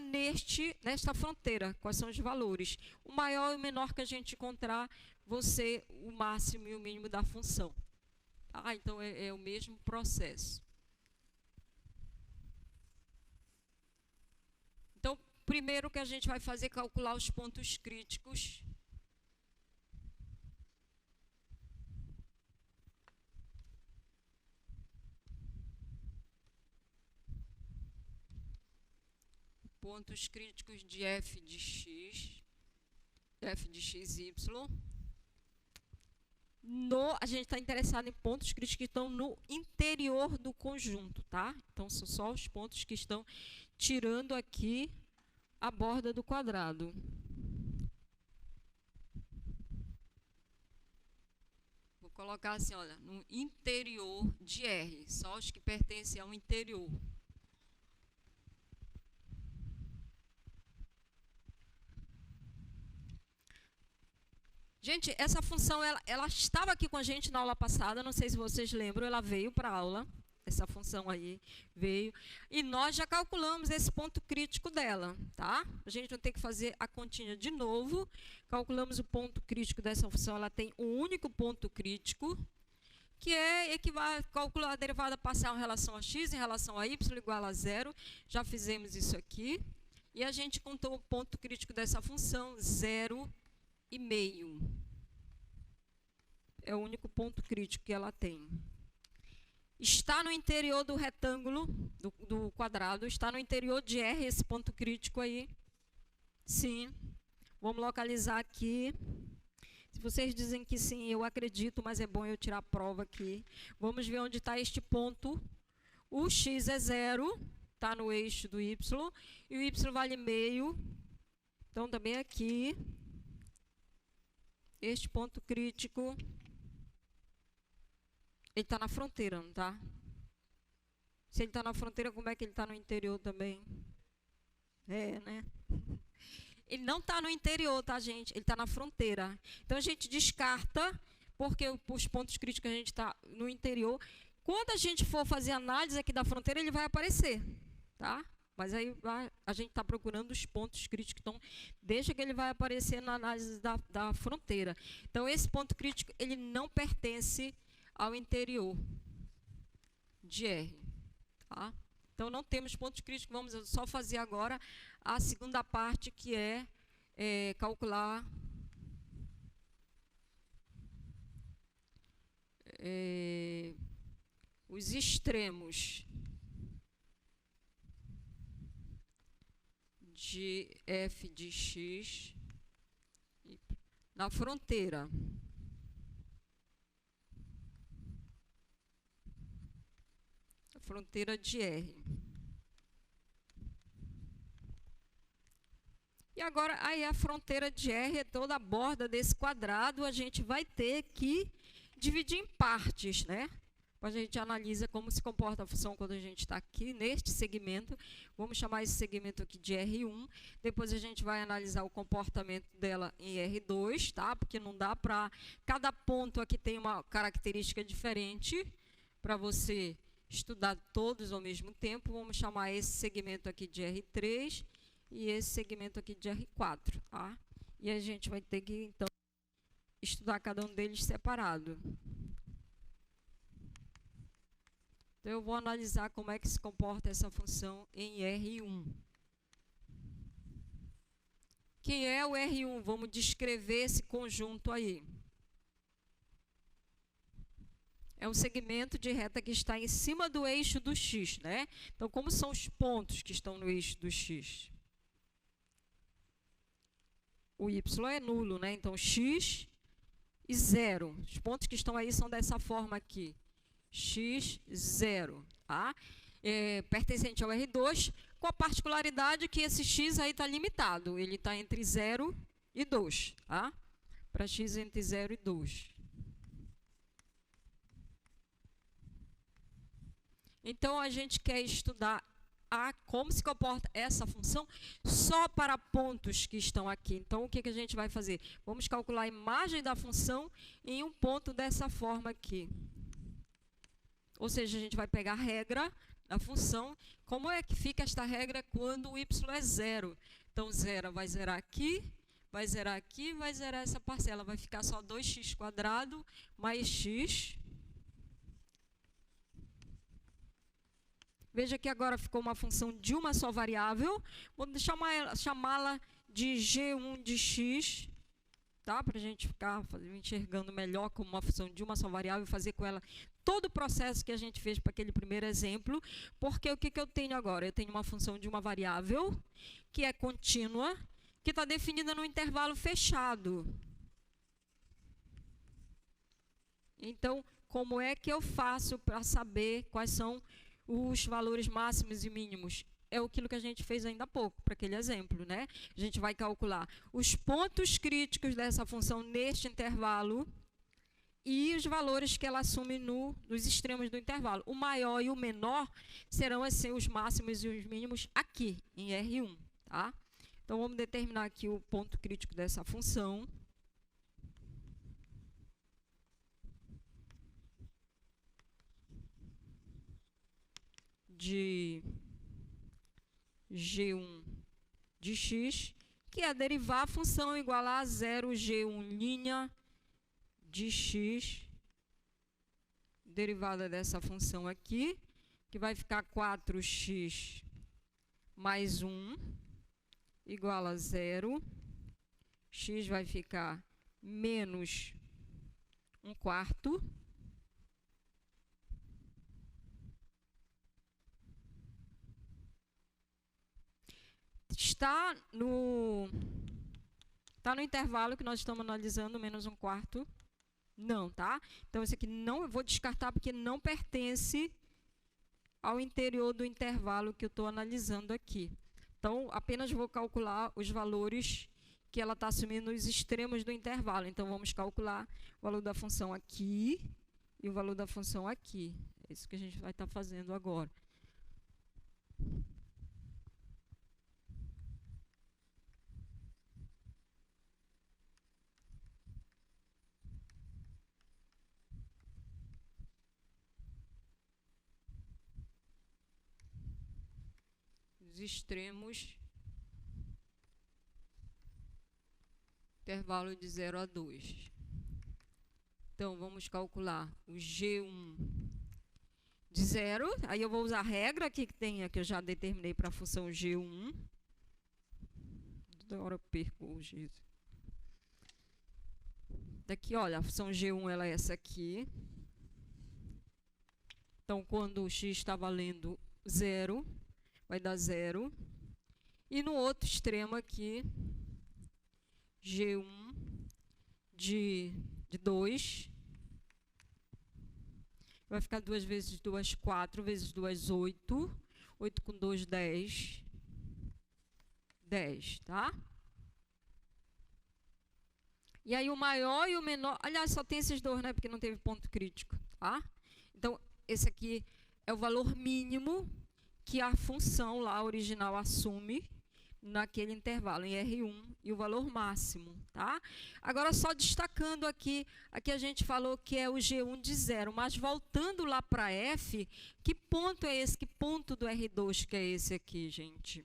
nesta fronteira, quais são os valores. O maior e o menor que a gente encontrar vão ser o máximo e o mínimo da função. Então é o mesmo processo. Então, primeiro que a gente vai fazer é calcular os pontos críticos. Pontos críticos de f de x, y. A gente está interessado em pontos críticos que estão no interior do conjunto, tá? Então, são só os pontos que estão tirando aqui a borda do quadrado. Vou colocar assim, olha, no interior de R, só os que pertencem ao interior. Gente, essa função, ela estava aqui com a gente na aula passada, não sei se vocês lembram, ela veio para a aula, essa função aí veio, e nós já calculamos esse ponto crítico dela, tá? A gente vai ter que fazer a continha de novo, calculamos o ponto crítico dessa função, ela tem um único ponto crítico, que equivale a calcular a derivada parcial em relação a x, em relação a y igual a 0, já fizemos isso aqui, e a gente contou o ponto crítico dessa função, 0,5. É o único ponto crítico que ela tem. Está no interior do retângulo, do quadrado, está no interior de R esse ponto crítico aí? Sim. Vamos localizar aqui. Se vocês dizem que sim, eu acredito, mas é bom eu tirar a prova aqui. Vamos ver onde está este ponto. O x é 0, está no eixo do y, e o y vale meio. Então, também aqui. Este ponto crítico, ele está na fronteira, não está? Se ele está na fronteira, como é que ele está no interior também? Né? Ele não está no interior, tá, gente? Ele está na fronteira. Então, a gente descarta, porque os pontos críticos que a gente está no interior, quando a gente for fazer análise aqui da fronteira, ele vai aparecer, tá? Mas aí a gente está procurando os pontos críticos, então deixa que ele vai aparecer na análise da fronteira. Então, esse ponto crítico, ele não pertence ao interior de R. Tá? Então, não temos pontos críticos, vamos só fazer agora a segunda parte, que é calcular os extremos de f de x na fronteira. A fronteira de R. E agora, aí a fronteira de R é toda a borda desse quadrado, a gente vai ter que dividir em partes, né? A gente analisa como se comporta a função quando a gente está aqui neste segmento. Vamos chamar esse segmento aqui de R1. Depois a gente vai analisar o comportamento dela em R2, tá? Porque não dá para... Cada ponto aqui tem uma característica diferente para você estudar todos ao mesmo tempo. Vamos chamar esse segmento aqui de R3 e esse segmento aqui de R4, tá? E a gente vai ter que, então, estudar cada um deles separado. Então, eu vou analisar como é que se comporta essa função em R1. Quem é o R1? Vamos descrever esse conjunto aí. É um segmento de reta que está em cima do eixo do x, né? Então, como são os pontos que estão no eixo do x? O y é nulo, né? Então, x e 0. Os pontos que estão aí são dessa forma aqui. X, 0, tá? Pertencente ao R2, com a particularidade que esse x aí está limitado. Ele está entre 0 e 2, tá? Para x entre 0 e 2. Então, a gente quer estudar como se comporta essa função só para pontos que estão aqui. Então, o que a gente vai fazer? Vamos calcular a imagem da função em um ponto dessa forma aqui. Ou seja, a gente vai pegar a regra da função. Como é que fica esta regra quando o y é 0? Então, vai zerar aqui, vai zerar aqui, vai zerar essa parcela. Vai ficar só 2x² mais x. Veja que agora ficou uma função de uma só variável. Vou chamá-la de g1 de x, tá? Para a gente ficar enxergando melhor como uma função de uma só variável e fazer com ela todo o processo que a gente fez para aquele primeiro exemplo. Porque o que eu tenho agora? Eu tenho uma função de uma variável que é contínua, que está definida no intervalo fechado. Então, como é que eu faço para saber quais são os valores máximos e mínimos? É aquilo que a gente fez ainda há pouco, para aquele exemplo, né? A gente vai calcular os pontos críticos dessa função neste intervalo e os valores que ela assume nos extremos do intervalo. O maior e o menor serão assim, os máximos e os mínimos aqui, em R1, tá? Então, vamos determinar aqui o ponto crítico dessa função. De g1 de x, que é derivar a função igual a 0g1' de x, derivada dessa função aqui, que vai ficar 4x mais 1 igual a 0. X vai ficar menos 1/4. Está no intervalo que nós estamos analisando, menos 1/4? Não, tá? Então, esse aqui não, eu vou descartar porque não pertence ao interior do intervalo que eu estou analisando aqui. Então, apenas vou calcular os valores que ela está assumindo nos extremos do intervalo. Então, vamos calcular o valor da função aqui e o valor da função aqui. É isso que a gente vai estar fazendo agora. Os extremos, intervalo de 0 a 2. Então, vamos calcular o g1 de 0. Aí eu vou usar a regra aqui que eu já determinei para a função g1. Toda hora eu perco o g. Daqui, olha, a função g1 ela é essa aqui. Então, quando o x está valendo 0, vai dar 0. E no outro extremo aqui, g1 de 2. Vai ficar 2 vezes 2, 4, vezes 2, 8. 8 com 2, 10. 10, tá? E aí o maior e o menor... Aliás, só tem esses dois, né? Porque não teve ponto crítico, tá? Então, esse aqui é o valor mínimo que a função lá original assume naquele intervalo, em R1, e o valor máximo, tá? Agora, só destacando aqui a gente falou que é o G1 de 0, mas voltando lá para F, que ponto é esse? Que ponto do R2 que é esse aqui, gente?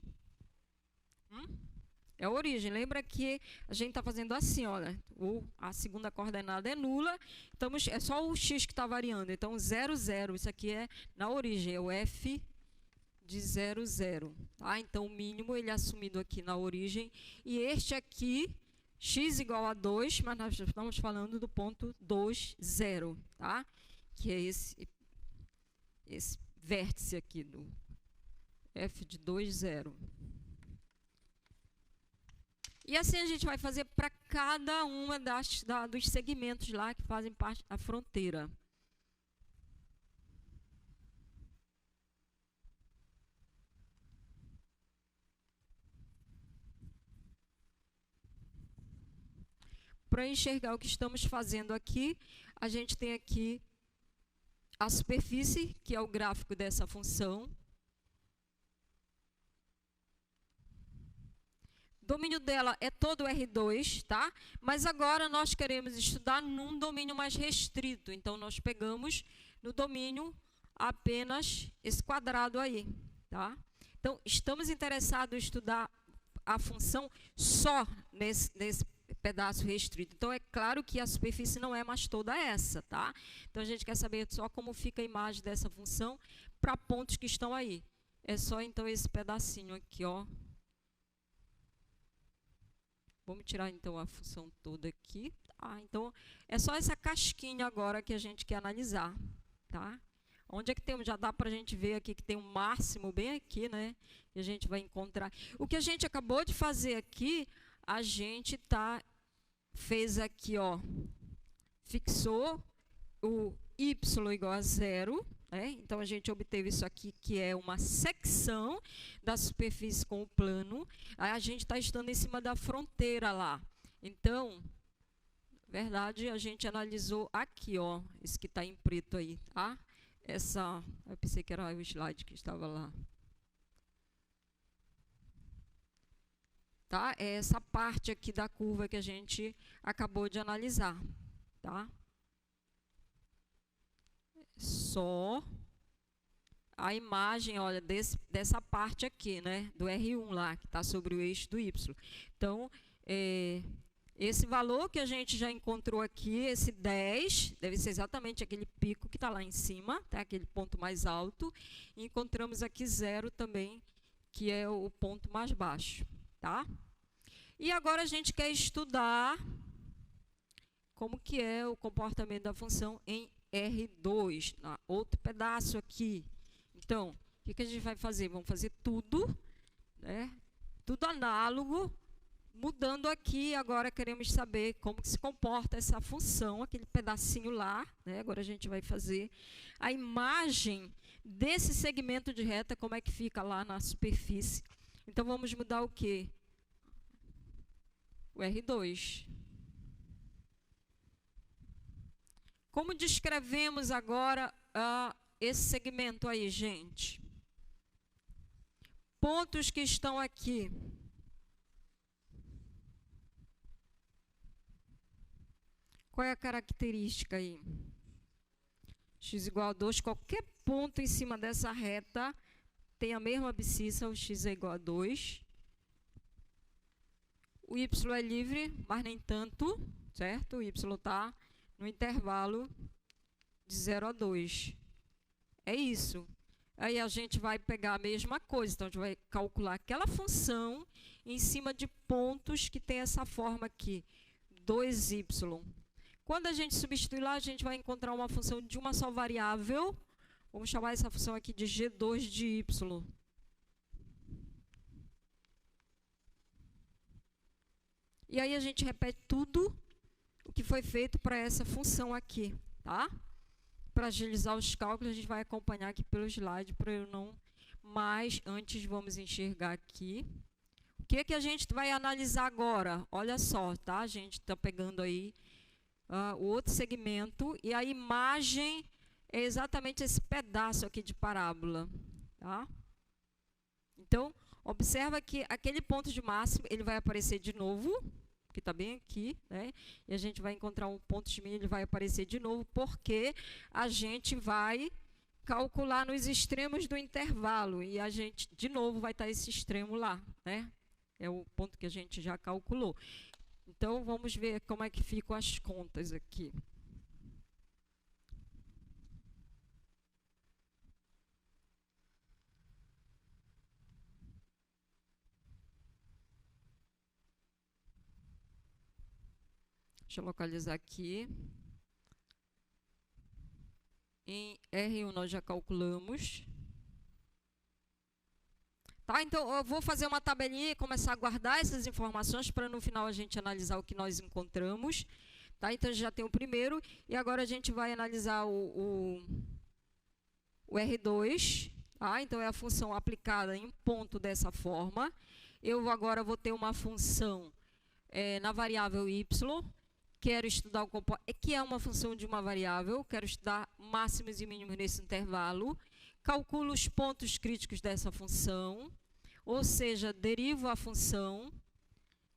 É a origem. Lembra que a gente está fazendo assim, olha, a segunda coordenada é nula, então é só o x que está variando. Então, 0, 0, isso aqui é na origem, é o f de 0, 0. Tá? Então, o mínimo ele é assumido aqui na origem. E este aqui, x igual a 2, mas nós estamos falando do ponto 2, 0. Tá? Que é esse vértice aqui do f de 2, 0. E assim a gente vai fazer para cada uma dos segmentos lá que fazem parte da fronteira. Para enxergar o que estamos fazendo aqui, a gente tem aqui a superfície, que é o gráfico dessa função. O domínio dela é todo R2, tá? Mas agora nós queremos estudar num domínio mais restrito. Então, nós pegamos no domínio apenas esse quadrado aí, tá? Então, estamos interessados em estudar a função só nesse pedaço restrito. Então, é claro que a superfície não é mais toda essa, tá? Então, a gente quer saber só como fica a imagem dessa função para pontos que estão aí. É só, então, esse pedacinho aqui, ó. Vamos tirar, então, a função toda aqui. Então, é só essa casquinha agora que a gente quer analisar, tá? Onde é que tem? Já dá para a gente ver aqui que tem um máximo bem aqui, né? E a gente vai encontrar. O que a gente acabou de fazer aqui, a gente fez aqui, ó, fixou o y igual a 0, né? Então, a gente obteve isso aqui, que é uma secção da superfície com o plano. Aí, a gente está estando em cima da fronteira lá. Então, na verdade, a gente analisou aqui, ó, esse que está em preto aí, tá? Eu pensei que era o slide que estava lá. Tá? É essa parte aqui da curva que a gente acabou de analisar, tá? Só a imagem, olha, dessa parte aqui, né, do R1 lá, que está sobre o eixo do Y. Então, esse valor que a gente já encontrou aqui, esse 10, deve ser exatamente aquele pico que está lá em cima, tá? Aquele ponto mais alto. E encontramos aqui 0 também, que é o ponto mais baixo, tá? E agora a gente quer estudar como que é o comportamento da função em R2, outro pedaço aqui. Então, o que a gente vai fazer? Vamos fazer tudo, né? Tudo análogo, mudando aqui. Agora queremos saber como que se comporta essa função, aquele pedacinho lá, né? Agora a gente vai fazer a imagem desse segmento de reta, como é que fica lá na superfície. Então, vamos mudar o quê? O R2. Como descrevemos agora esse segmento aí, gente? Pontos que estão aqui. Qual é a característica aí? X igual a 2, qualquer ponto em cima dessa reta tem a mesma abscissa, o x é igual a 2. O y é livre, mas nem tanto, certo? O y está no intervalo de 0 a 2. É isso. Aí a gente vai pegar a mesma coisa. Então, a gente vai calcular aquela função em cima de pontos que tem essa forma aqui, 2y. Quando a gente substituir lá, a gente vai encontrar uma função de uma só variável. Vamos chamar essa função aqui de g2 de y. E aí a gente repete tudo o que foi feito para essa função aqui, tá? Para agilizar os cálculos, a gente vai acompanhar aqui pelo slide, para eu não... Mas antes vamos enxergar aqui. O que é que a gente vai analisar agora? Olha só, tá? A gente está pegando aí o outro segmento, e a imagem é exatamente esse pedaço aqui de parábola, tá? Então, observa que aquele ponto de máximo, ele vai aparecer de novo, que está bem aqui, né? E a gente vai encontrar um ponto de mínimo, ele vai aparecer de novo, porque a gente vai calcular nos extremos do intervalo, e a gente, de novo, vai estar esse extremo lá, né? É o ponto que a gente já calculou. Então, vamos ver como é que ficam as contas aqui. Deixa eu localizar aqui. Em R1 nós já calculamos. Tá, então eu vou fazer uma tabelinha e começar a guardar essas informações para no final a gente analisar o que nós encontramos. Tá, então já tem o primeiro e agora a gente vai analisar o R2. Tá, então é a função aplicada em um ponto dessa forma. Eu agora vou ter uma função na variável y. Quero estudar o comportamento, que é uma função de uma variável. Quero estudar máximos e mínimos nesse intervalo. Calculo os pontos críticos dessa função, ou seja, derivo a função.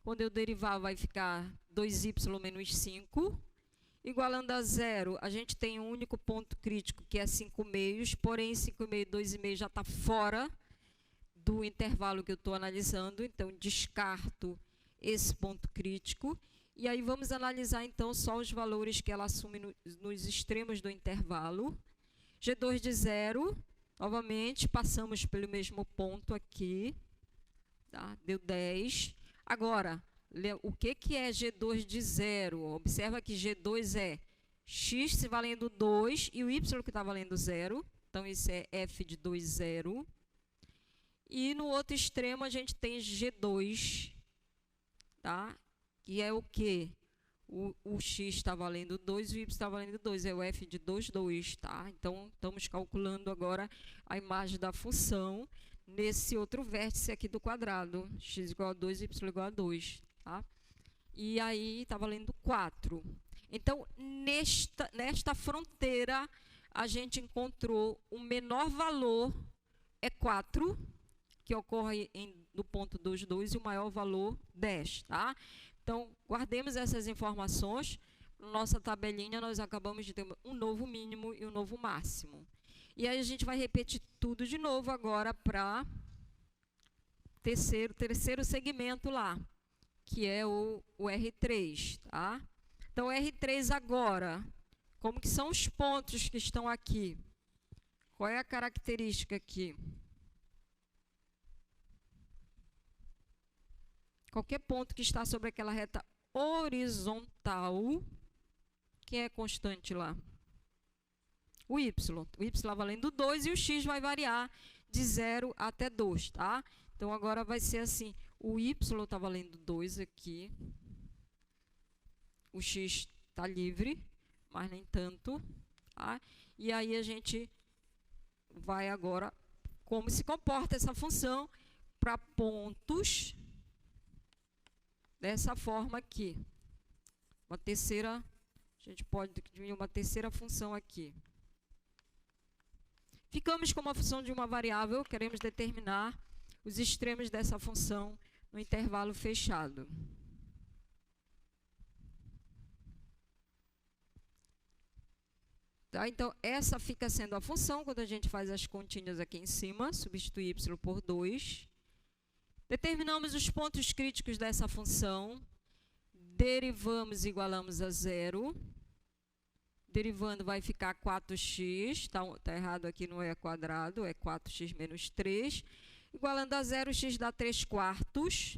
Quando eu derivar, vai ficar 2y menos 5. Igualando a zero, a gente tem um único ponto crítico, que é 5 meios, porém 5 meio, 2,5 já está fora do intervalo que eu estou analisando, então descarto esse ponto crítico. E aí vamos analisar então só os valores que ela assume nos extremos do intervalo. G2 de 0, novamente, passamos pelo mesmo ponto aqui, tá? Deu 10. Agora, o que é G2 de 0? Observa que G2 é x se valendo 2 e o y que está valendo 0. Então, isso é f de 2, 0. E no outro extremo a gente tem G2, tá? Que é o quê? O x está valendo 2 e o y está valendo 2, é o f de 2, 2, tá? Então, estamos calculando agora a imagem da função nesse outro vértice aqui do quadrado, x igual a 2 e y igual a 2, tá? E aí está valendo 4. Então, nesta fronteira, a gente encontrou o menor valor é 4, que ocorre no ponto 2, 2, e o maior valor 10, tá? Então, guardemos essas informações. Na nossa tabelinha, nós acabamos de ter um novo mínimo e um novo máximo. E aí, a gente vai repetir tudo de novo agora para terceiro segmento lá, que é o R3. Tá? Então, o R3 agora, como que são os pontos que estão aqui? Qual é a característica aqui? Qualquer ponto que está sobre aquela reta horizontal, que é constante lá? O y. O y está valendo 2 e o x vai variar de 0 até 2, tá? Então, agora vai ser assim, o y está valendo 2 aqui, o x está livre, mas nem tanto, tá? E aí a gente vai agora, como se comporta essa função para pontos dessa forma aqui. Uma terceira, a gente pode definir uma terceira função aqui. Ficamos com uma função de uma variável, queremos determinar os extremos dessa função no intervalo fechado. Tá? Então, essa fica sendo a função, quando a gente faz as continhas aqui em cima, substitui y por 2. Determinamos os pontos críticos dessa função, derivamos e igualamos a 0. Derivando vai ficar 4x, tá errado aqui, não é quadrado, é 4x menos 3. Igualando a 0, x dá 3 quartos.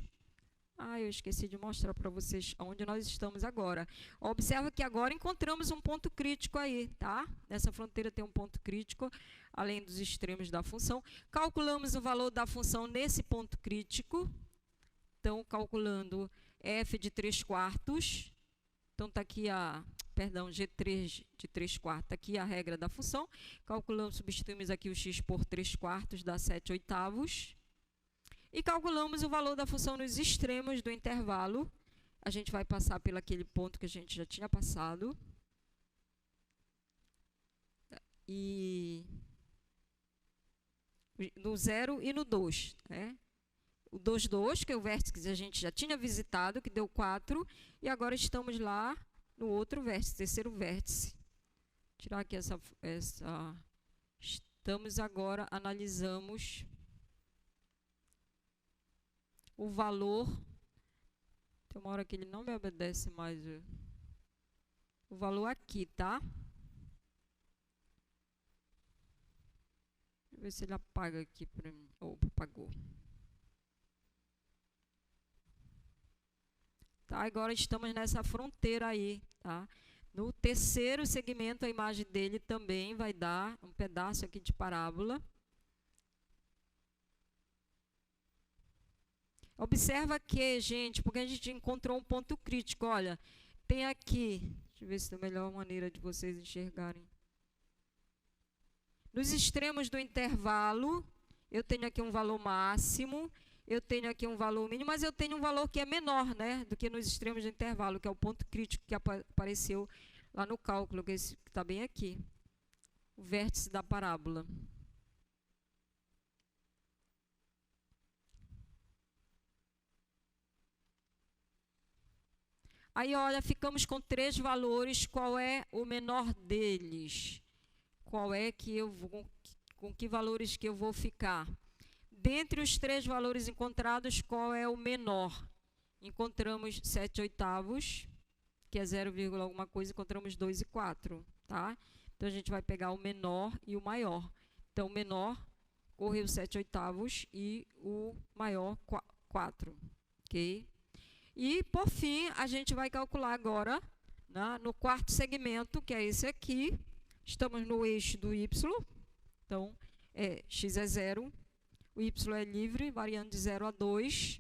Eu esqueci de mostrar para vocês onde nós estamos agora. Observa que agora encontramos um ponto crítico aí, tá? Nessa fronteira tem um ponto crítico, além dos extremos da função. Calculamos o valor da função nesse ponto crítico. Então, calculando f de 3 quartos. Então, está aqui G3 de 3 quartos, tá aqui a regra da função. Calculamos, substituímos aqui o x por 3 quartos, dá 7 oitavos. E calculamos o valor da função nos extremos do intervalo. A gente vai passar pelo aquele ponto que a gente já tinha passado. E no 0 e no 2. Né? O 2, 2, que é o vértice que a gente já tinha visitado, que deu 4. E agora estamos lá no outro vértice, terceiro vértice. Vou tirar aqui essa. Estamos agora, analisamos o valor. Tem uma hora que ele não me obedece mais. O valor aqui, tá? Deixa eu ver se ele apaga aqui para mim. Opa, apagou. Tá, agora estamos nessa fronteira aí, tá? No terceiro segmento, a imagem dele também vai dar um pedaço aqui de parábola. Observa que, gente, porque a gente encontrou um ponto crítico. Olha, tem aqui, deixa eu ver se é a melhor maneira de vocês enxergarem. Nos extremos do intervalo, eu tenho aqui um valor máximo, eu tenho aqui um valor mínimo, mas eu tenho um valor que é menor, né, do que nos extremos do intervalo, que é o ponto crítico que apareceu lá no cálculo, que está bem aqui. O vértice da parábola. Aí, olha, ficamos com 3 valores. Qual é o menor deles? Qual é que eu vou, com que valores que eu vou ficar? Dentre os 3 valores encontrados, qual é o menor? Encontramos 7/8, que é 0, alguma coisa, encontramos 2 e 4, tá? Então, a gente vai pegar o menor e o maior. Então, o menor correu 7/8 e o maior 4, ok? E, por fim, a gente vai calcular agora, né, no quarto segmento, que é esse aqui. Estamos no eixo do y. Então, x é 0. O y é livre, variando de 0 a 2.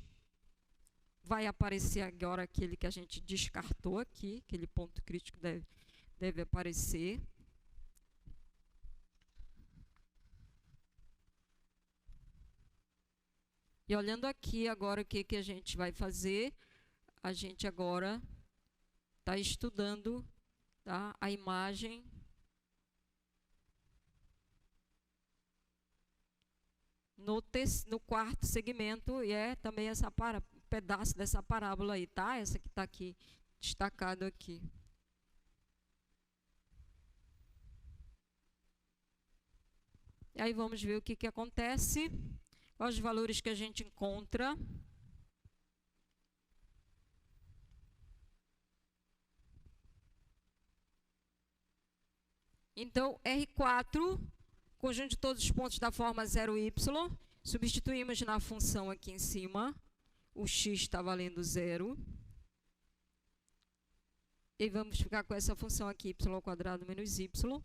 Vai aparecer agora aquele que a gente descartou aqui. Aquele ponto crítico deve aparecer. E olhando aqui agora o que a gente vai fazer... A gente agora está estudando, tá, a imagem no quarto segmento, e é também essa pedaço dessa parábola aí, tá? Essa que está aqui, destacado aqui. E aí vamos ver o que acontece, quais os valores que a gente encontra. Então, R4, conjunto de todos os pontos da forma 0y, substituímos na função aqui em cima, o x está valendo 0. E vamos ficar com essa função aqui, y² menos y.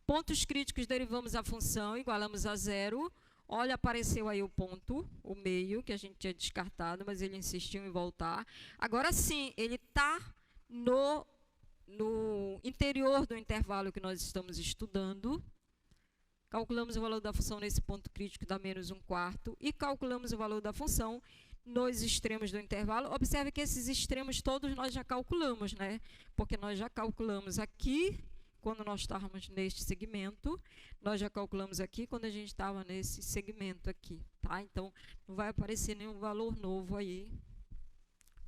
Pontos críticos, derivamos a função, igualamos a 0. Olha, apareceu aí o ponto, o meio, que a gente tinha descartado, mas ele insistiu em voltar. Agora sim, ele está no interior do intervalo que nós estamos estudando. Calculamos o valor da função nesse ponto crítico, dá menos 1/4, e calculamos o valor da função nos extremos do intervalo. Observe que esses extremos todos nós já calculamos, né? Porque nós já calculamos aqui, quando nós estávamos neste segmento, nós já calculamos aqui quando a gente estava nesse segmento aqui, tá? Então, não vai aparecer nenhum valor novo aí.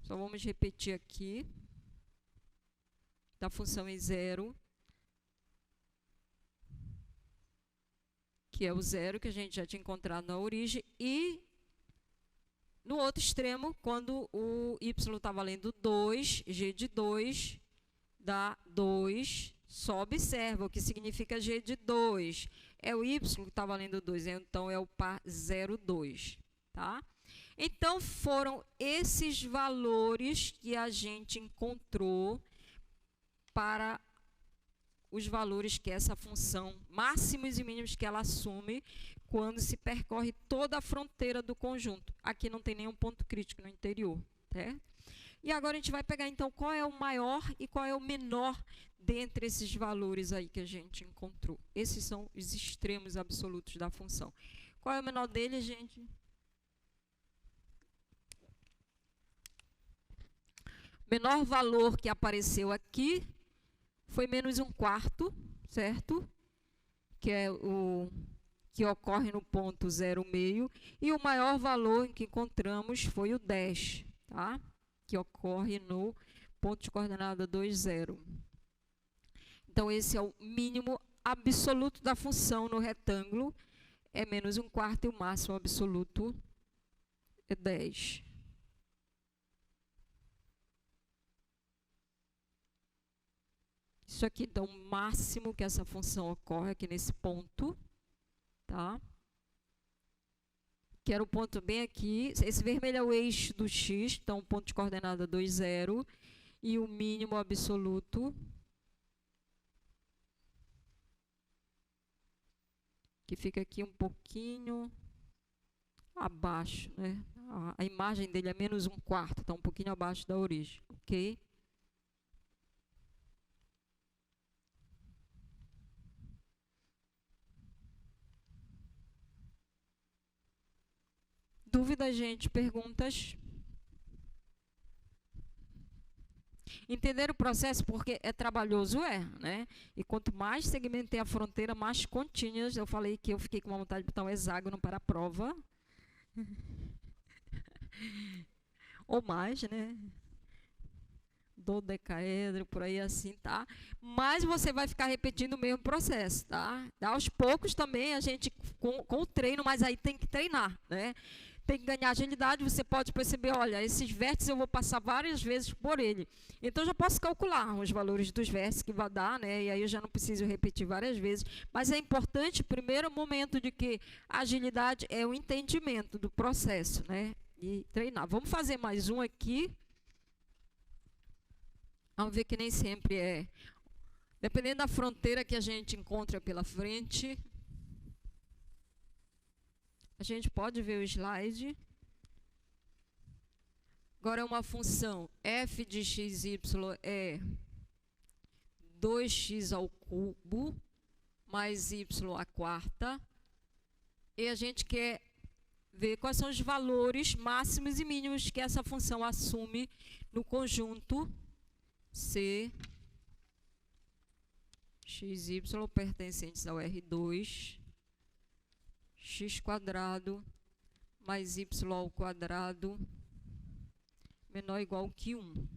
Só vamos repetir aqui. Da função em 0, que é o 0 que a gente já tinha encontrado na origem, e no outro extremo, quando o y está valendo 2, g de 2 dá 2, só observa o que significa g de 2. É o y que está valendo 2, então é o par 0,2, tá? Então, foram esses valores que a gente encontrou para os valores que essa função, máximos e mínimos que ela assume quando se percorre toda a fronteira do conjunto. Aqui não tem nenhum ponto crítico no interior, certo? E agora a gente vai pegar, então, qual é o maior e qual é o menor dentre esses valores aí que a gente encontrou. Esses são os extremos absolutos da função. Qual é o menor dele, gente? O menor valor que apareceu aqui foi menos 1/4, certo? Que é o que ocorre no ponto 0,5. E o maior valor que encontramos foi o 10, tá? Que ocorre no ponto de coordenada 2, 0. Então, esse é o mínimo absoluto da função no retângulo. É menos 1/4 e o máximo absoluto é 10. Isso aqui, então, o máximo que essa função ocorre aqui nesse ponto, tá? Que era o ponto bem aqui. Esse vermelho é o eixo do x, então, o ponto de coordenada 2, 0. E o mínimo absoluto, que fica aqui um pouquinho abaixo, né? A imagem dele é menos 1/4, está um pouquinho abaixo da origem, ok? Dúvidas, gente? Perguntas? Entender o processo, porque é trabalhoso, né? E quanto mais segmentei a fronteira, mais contínuas. Eu falei que eu fiquei com uma vontade de botar um hexágono para a prova. Ou mais, né? Dodecaedro, por aí assim, tá? Mas você vai ficar repetindo o mesmo processo, tá? Aos poucos também a gente, com o treino, mas aí tem que treinar, né? Tem que ganhar agilidade, você pode perceber, olha, esses vértices eu vou passar várias vezes por ele. Então, eu já posso calcular os valores dos vértices que vai dar, né? E aí eu já não preciso repetir várias vezes. Mas é importante, primeiro momento, de que a agilidade é o entendimento do processo, né? E treinar. Vamos fazer mais um aqui. Vamos ver que nem sempre é. Dependendo da fronteira que a gente encontra pela frente, a gente pode ver o slide. Agora é uma função f de xy é 2x ao cubo mais y à quarta. E a gente quer ver quais são os valores máximos e mínimos que essa função assume no conjunto C xy pertencentes ao R2 x² mais y ao quadrado menor ou igual que 1.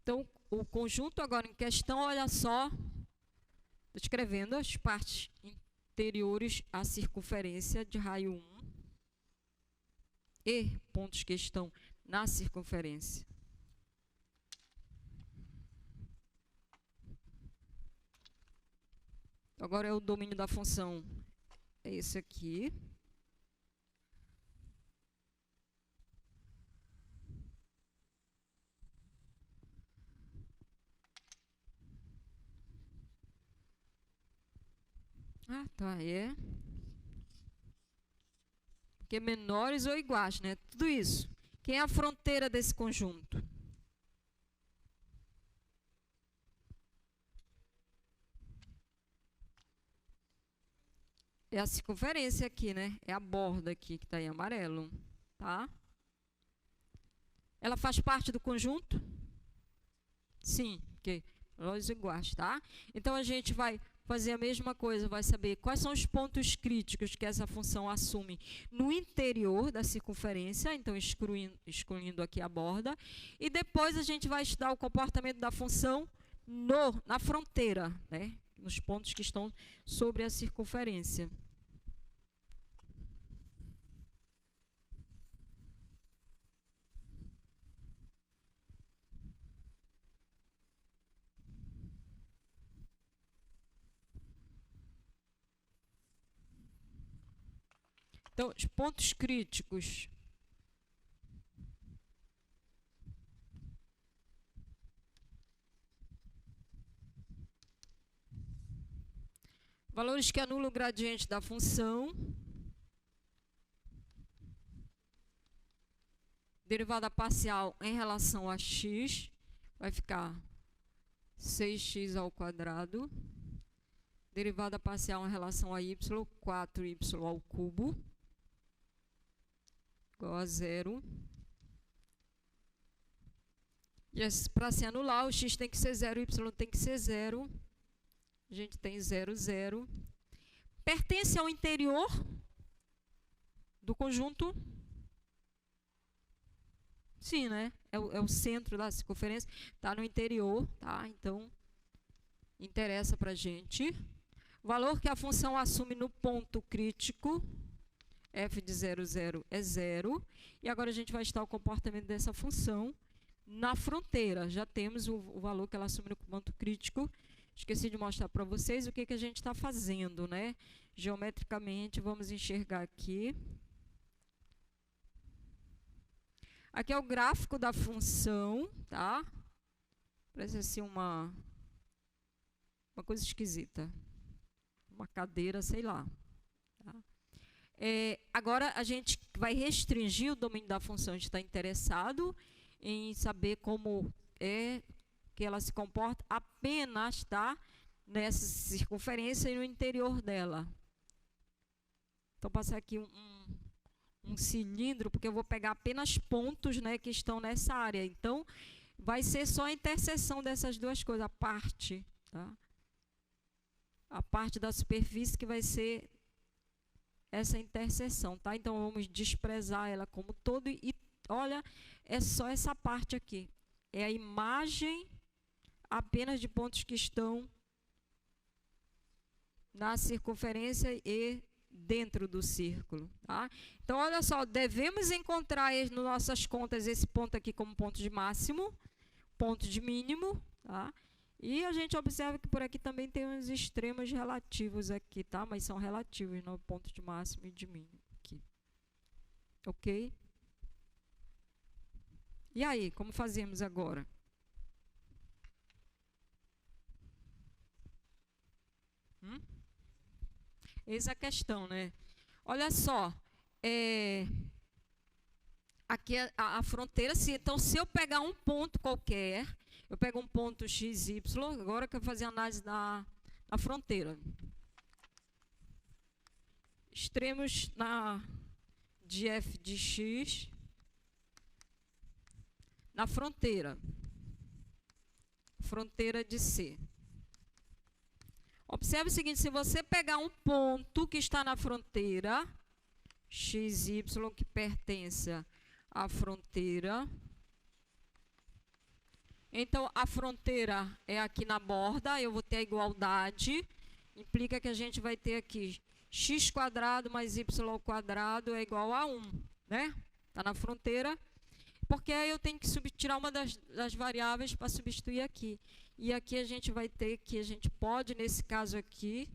Então, o conjunto agora em questão, olha só, estou escrevendo as partes interiores à circunferência de raio 1 e pontos que estão na circunferência. Agora é o domínio da função, é esse aqui. Ah, tá, é. Porque menores ou iguais, né? Tudo isso. Quem é a fronteira desse conjunto? É a circunferência aqui, né? É a borda aqui que está em amarelo, tá? Ela faz parte do conjunto? Sim, porque valores iguais, tá? Então, a gente vai fazer a mesma coisa, vai saber quais são os pontos críticos que essa função assume no interior da circunferência, então excluindo aqui a borda, e depois a gente vai estudar o comportamento da função na fronteira, né? Nos pontos que estão sobre a circunferência. Então, os pontos críticos. Valores que anulam o gradiente da função. Derivada parcial em relação a x vai ficar 6x ao quadrado. Derivada parcial em relação a y, 4y ao cubo. Igual a 0. E para se anular, o x tem que ser 0, o y tem que ser 0. A gente tem 0, 0. Pertence ao interior do conjunto? Sim, né? É o centro da circunferência. Está no interior, tá? Então, interessa para a gente. O valor que a função assume no ponto crítico, f de 0, 0 é 0. E agora a gente vai estudar o comportamento dessa função na fronteira. Já temos o valor que ela assume no ponto crítico. Esqueci de mostrar para vocês o que, que a gente está fazendo, né? Geometricamente, vamos enxergar aqui. Aqui é o gráfico da função, tá? Parece assim uma coisa esquisita. Uma cadeira, sei lá. Tá? Agora, a gente vai restringir o domínio da função. A gente está interessado em saber como é que ela se comporta apenas, tá, nessa circunferência e no interior dela. Então, passar aqui um cilindro, porque eu vou pegar apenas pontos, né, que estão nessa área. Então, vai ser só a interseção dessas duas coisas, a parte, tá? A parte da superfície que vai ser essa interseção, tá? Então, vamos desprezar ela como todo e, olha, é só essa parte aqui. É a imagem apenas de pontos que estão na circunferência e dentro do círculo, tá? Então, olha só, devemos encontrar nas nossas contas esse ponto aqui como ponto de máximo, ponto de mínimo, tá? E a gente observa que por aqui também tem uns extremos relativos aqui, tá? Mas são relativos, não ponto de máximo e de mínimo aqui. Ok? E aí, como fazemos agora? Eis a questão, né? Olha só, aqui a fronteira, então se eu pegar um ponto qualquer, eu pego um ponto x, y, agora que eu vou fazer análise na fronteira. Extremos de f de x na fronteira de C. Observe o seguinte, se você pegar um ponto que está na fronteira, x, y, que pertence à fronteira, então a fronteira é aqui na borda, eu vou ter a igualdade, implica que a gente vai ter aqui x² mais y² é igual a 1, né? Está na fronteira, porque aí eu tenho que tirar uma das variáveis para substituir aqui. E aqui a gente vai ter que, a gente pode, nesse caso aqui,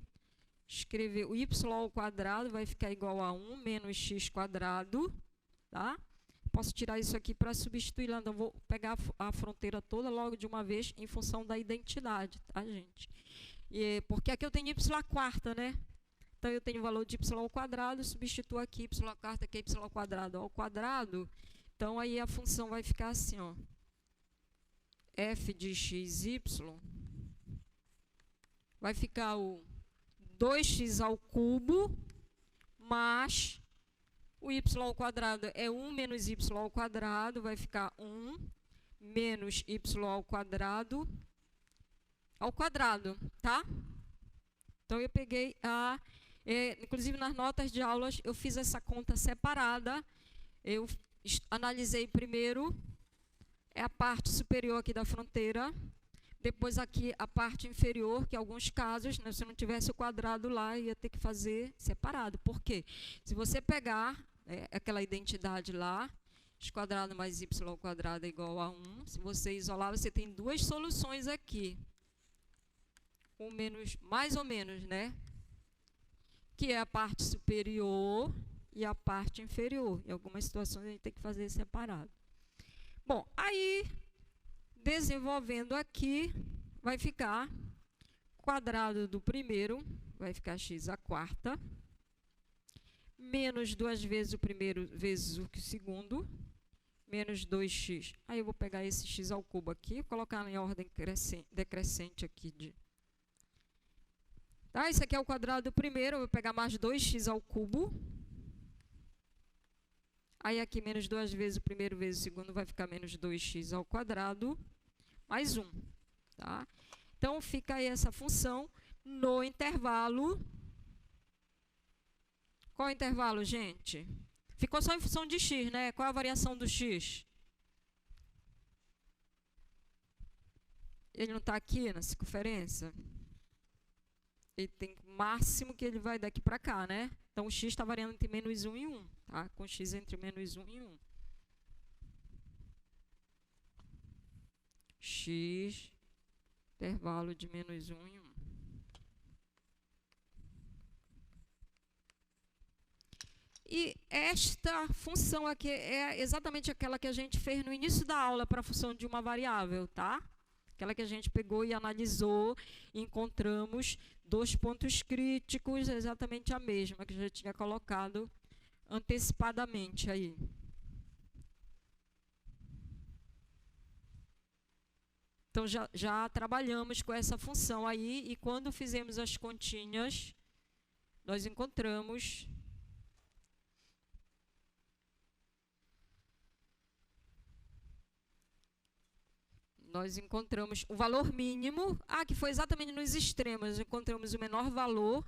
escrever o y² vai ficar igual a 1 menos x², tá? Posso tirar isso aqui para substituir lá, então vou pegar a fronteira toda logo de uma vez em função da identidade, tá, gente? Porque aqui eu tenho y², né? Então eu tenho o valor de y², substituo aqui y² que é y² ao quadrado. Então aí a função vai ficar assim, ó. F de x, y vai ficar o 2x ao cubo mais o y² é 1 menos y² vai ficar 1 menos y² ao quadrado, tá? Então eu peguei inclusive nas notas de aulas eu fiz essa conta separada. Eu analisei primeiro a parte superior aqui da fronteira, depois aqui a parte inferior, que em alguns casos, né, se não tivesse o quadrado lá, ia ter que fazer separado. Por quê? Se você pegar aquela identidade lá, x² mais y² é igual a 1, se você isolar, você tem duas soluções aqui. Um menos, mais ou menos, né? Que é a parte superior e a parte inferior. Em algumas situações a gente tem que fazer separado. Bom, aí, desenvolvendo aqui, vai ficar quadrado do primeiro, vai ficar x², menos 2 vezes o primeiro vezes o segundo, menos 2x. Aí eu vou pegar esse x ao cubo aqui, colocar em ordem decrescente aqui. Tá, esse aqui é o quadrado do primeiro, eu vou pegar mais 2x ao cubo. Aí aqui menos 2 vezes o primeiro vezes o segundo vai ficar menos 2x² mais 1. Tá? Então, fica aí essa função no intervalo. Qual é o intervalo, gente? Ficou só em função de x, né? Qual é a variação do x? Ele não está aqui na circunferência? ele tem o máximo que ele vai daqui para cá, né? Então, o x está variando entre menos 1 e 1, tá? Com x entre menos 1 e 1. X, intervalo de menos 1 e 1. E esta função aqui é exatamente aquela que a gente fez no início da aula para a função de uma variável, tá? Aquela que a gente pegou e analisou e encontramos dois pontos críticos, exatamente a mesma que eu já tinha colocado antecipadamente aí. Então, já trabalhamos com essa função aí, e quando fizemos as continhas, nós encontramos o valor mínimo, que foi exatamente nos extremos. Encontramos o menor valor,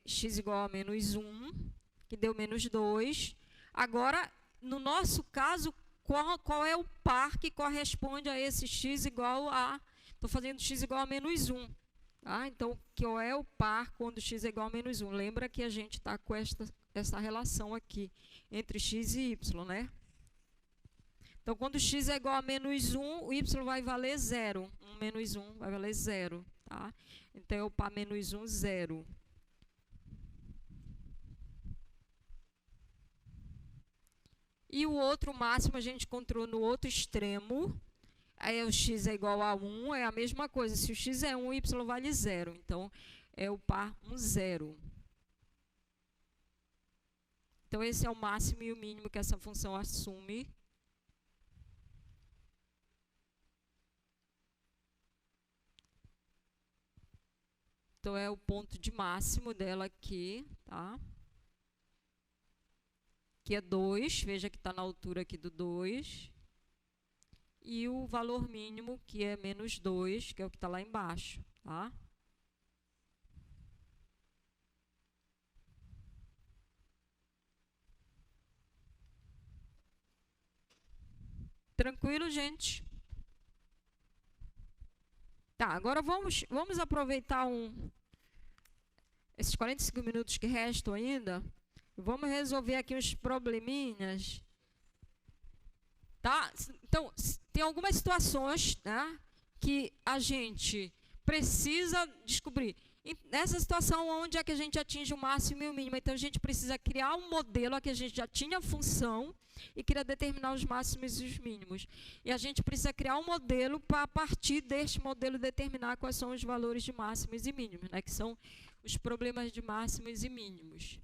x igual a menos 1, que deu menos 2. Agora, no nosso caso, qual é o par que corresponde a esse x igual a... Estou fazendo x igual a menos 1. Tá? Então, qual é o par quando x é igual a menos 1? Lembra que a gente está com essa relação aqui entre x e y, né? Então, quando x é igual a menos 1, o y vai valer 0. 1 menos 1 vai valer 0. Tá? Então, é o par menos 1, 0. E o outro máximo a gente encontrou no outro extremo. Aí o x é igual a 1, é a mesma coisa. Se o x é 1, o y vale 0. Então, é o par 1, 0. Então, esse é o máximo e o mínimo que essa função assume. Então, é o ponto de máximo dela aqui, tá? Que é 2, veja que está na altura aqui do 2. E o valor mínimo, que é menos 2, que é o que está lá embaixo, tá? Tranquilo, gente? Tá, agora vamos aproveitar esses 45 minutos que restam ainda. Vamos resolver aqui uns probleminhas. Tá? Então, tem algumas situações, né, que a gente precisa descobrir. E nessa situação, onde é que a gente atinge o máximo e o mínimo? Então, a gente precisa criar um modelo, aqui a gente já tinha a função e queria determinar os máximos e os mínimos. E a gente precisa criar um modelo para, a partir deste modelo, determinar quais são os valores de máximos e mínimos, né, que são os problemas de máximos e mínimos.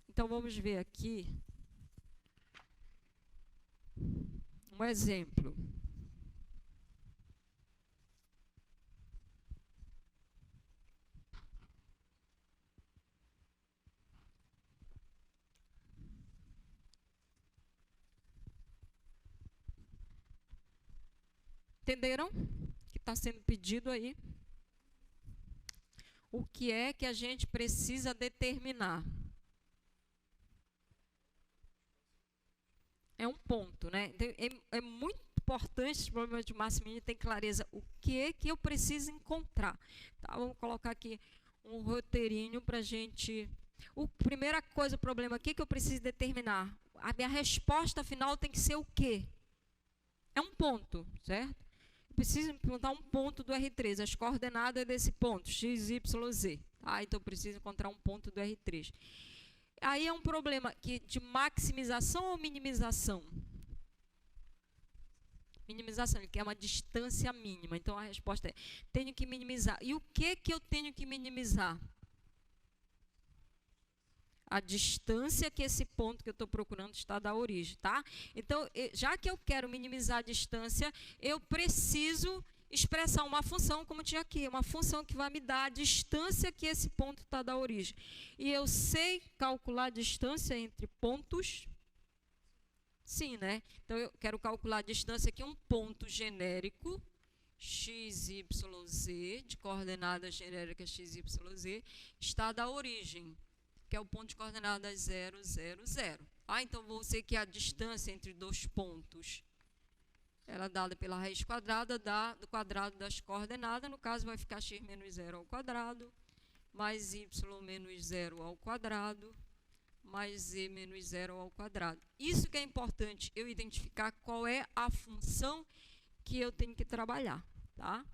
Então, vamos ver aqui um exemplo. Entenderam? Que está sendo pedido aí. O que é que a gente precisa determinar? É um ponto, né? Então, é muito importante esse problema de máximo e mínimo ter clareza. O que é que eu preciso encontrar? Tá, vamos colocar aqui um roteirinho para a gente... Primeira coisa, o problema, o que eu preciso determinar? A minha resposta final tem que ser o quê? É um ponto, certo? Eu preciso encontrar um ponto do R3, as coordenadas desse ponto, x, y, z. Tá? Então, eu preciso encontrar um ponto do R3. Aí é um problema de maximização ou minimização? Minimização, que é uma distância mínima. Então, a resposta é, tenho que minimizar. E o que eu tenho que minimizar? A distância que esse ponto que eu estou procurando está da origem, tá? Então, já que eu quero minimizar a distância, eu preciso expressar uma função, como tinha aqui, uma função que vai me dar a distância que esse ponto está da origem. E eu sei calcular a distância entre pontos? Sim, né? Então, eu quero calcular a distância aqui, um ponto genérico, x, y, z, de coordenadas genéricas x, y, z, está da origem, que é o ponto de coordenadas 0, 0, 0. Então, vou dizer que a distância entre dois pontos ela é dada pela raiz quadrada do quadrado das coordenadas, no caso vai ficar x menos 0 ao quadrado, mais y menos 0 ao quadrado, mais z menos 0 ao quadrado. Isso que é importante, eu identificar qual é a função que eu tenho que trabalhar, tá?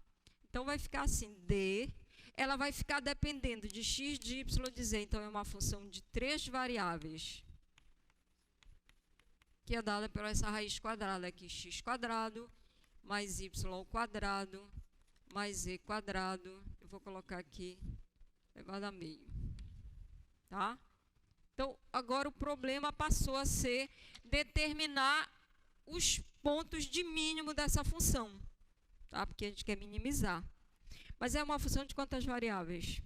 Então, vai ficar assim, d, ela vai ficar dependendo de x, de y, de z. Então, é uma função de 3 variáveis, que é dada por essa raiz quadrada aqui, x quadrado, mais y ao quadrado, mais z quadrado. Eu vou colocar aqui, elevado a meio, tá? Então, agora o problema passou a ser determinar os pontos de mínimo dessa função, tá? Porque a gente quer minimizar. Mas é uma função de quantas variáveis?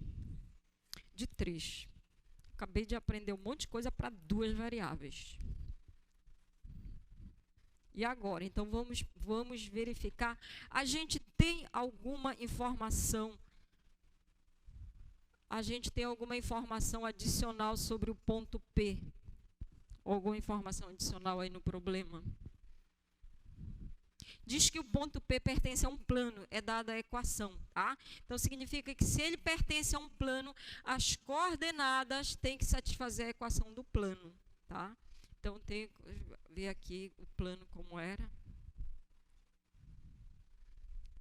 De 3. Acabei de aprender um monte de coisa para 2 variáveis. E agora? Então, vamos verificar. A gente tem alguma informação? A gente tem alguma informação adicional sobre o ponto P? Alguma informação adicional aí no problema? Diz que o ponto P pertence a um plano, é dada a equação, tá? Então, significa que se ele pertence a um plano, as coordenadas têm que satisfazer a equação do plano, tá? Então, tem que ver aqui o plano como era.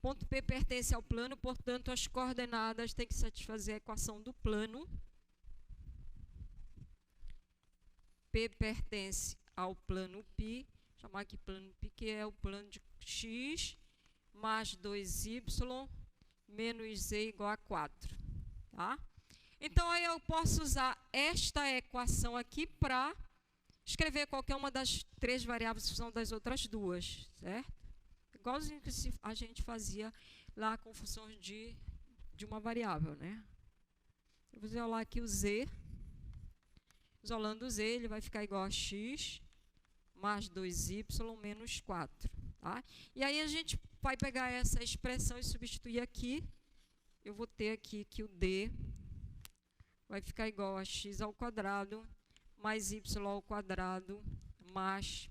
Ponto P pertence ao plano, portanto, as coordenadas têm que satisfazer a equação do plano. P pertence ao plano π, chamar aqui plano π, que é o plano de x mais 2y menos z igual a 4. Tá? Então, aí eu posso usar esta equação aqui para escrever qualquer uma das 3 variáveis que são das outras duas, certo? Igualzinho que a gente fazia lá com funções de uma variável, né? Eu vou isolar aqui o z. Isolando o z, ele vai ficar igual a x mais 2y menos 4. Tá? E aí a gente vai pegar essa expressão e substituir aqui. Eu vou ter aqui que o d vai ficar igual a x ao quadrado mais y ao quadrado mais...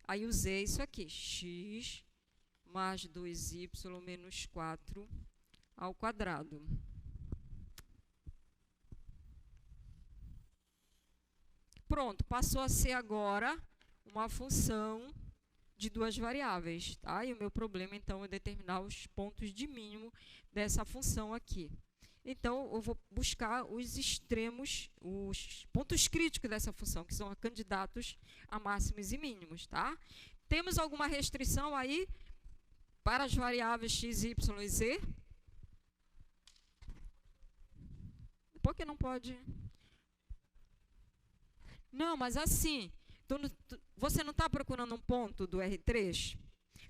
Aí o z é isso aqui, x mais 2y menos 4 ao quadrado. Pronto, passou a ser agora uma função de 2 variáveis, tá? E o meu problema, então, é determinar os pontos de mínimo dessa função aqui. Então, eu vou buscar os extremos, os pontos críticos dessa função, que são candidatos a máximos e mínimos, tá? Temos alguma restrição aí para as variáveis x, y e z? Por que não pode? Não, mas assim, você não está procurando um ponto do R3?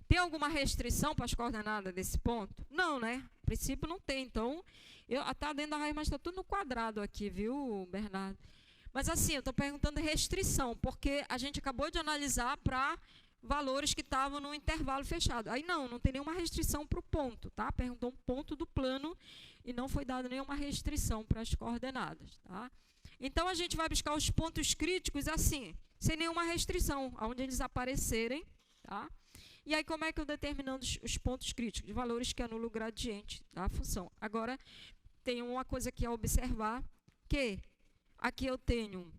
Tem alguma restrição para as coordenadas desse ponto? Não, né? A princípio não tem. Então, está dentro da raiz, mas está tudo no quadrado aqui, viu, Bernardo? Mas assim, eu estou perguntando restrição, porque a gente acabou de analisar para valores que estavam no intervalo fechado. Aí não tem nenhuma restrição para o ponto, tá? Perguntou um ponto do plano e não foi dada nenhuma restrição para as coordenadas, tá? Então, a gente vai buscar os pontos críticos assim, sem nenhuma restrição, onde eles aparecerem, tá? E aí, como é que eu determino os pontos críticos? De valores que anulam o gradiente da função. Agora, tem uma coisa aqui a observar, que aqui eu tenho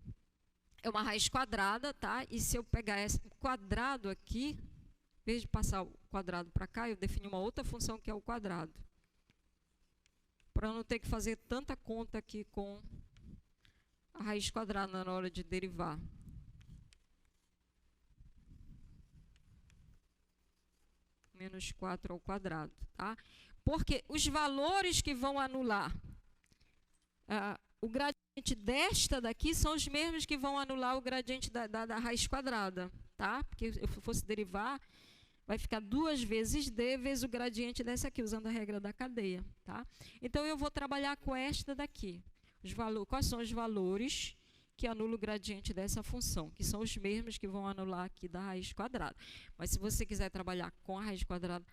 uma raiz quadrada, tá? E se eu pegar esse quadrado aqui, em vez de passar o quadrado para cá, eu defino uma outra função que é o quadrado. Para não ter que fazer tanta conta aqui com a raiz quadrada na hora de derivar. Menos 4 ao quadrado, tá? Porque os valores que vão anular o gradiente desta daqui são os mesmos que vão anular o gradiente da raiz quadrada, tá? Porque se eu fosse derivar, vai ficar 2 vezes d vezes o gradiente dessa aqui, usando a regra da cadeia, tá? Então, eu vou trabalhar com esta daqui. Quais são os valores que anulam o gradiente dessa função, que são os mesmos que vão anular aqui da raiz quadrada. Mas se você quiser trabalhar com a raiz quadrada,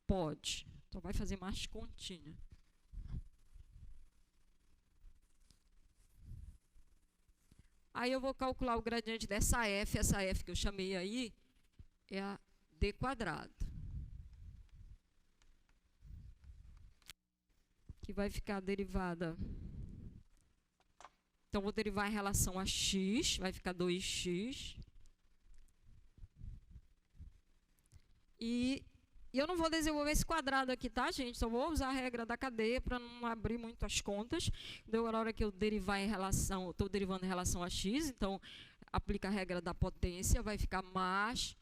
pode. Então, vai fazer mais continha. Aí, eu vou calcular o gradiente dessa f. Essa f que eu chamei aí é a d quadrado. que vai ficar derivada. Então, vou derivar em relação a x, vai ficar 2x. E eu não vou desenvolver esse quadrado aqui, tá, gente? Só vou usar a regra da cadeia para não abrir muito as contas. Então, na hora que eu derivar em relação, estou derivando em relação a x, então, aplica a regra da potência, vai ficar mais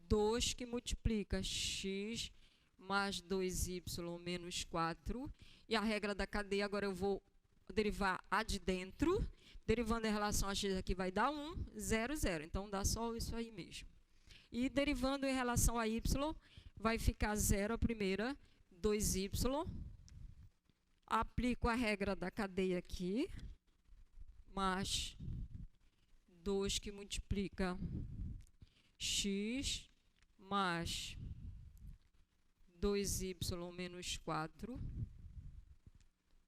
2 que multiplica x mais 2y menos 4. E a regra da cadeia, agora eu vou derivar a de dentro. Derivando em relação a x aqui vai dar 1, 0, 0. Então, dá só isso aí mesmo. E derivando em relação a y, vai ficar 0 a primeira, 2y. Aplico a regra da cadeia aqui, mais 2 que multiplica x mais 2y menos 4.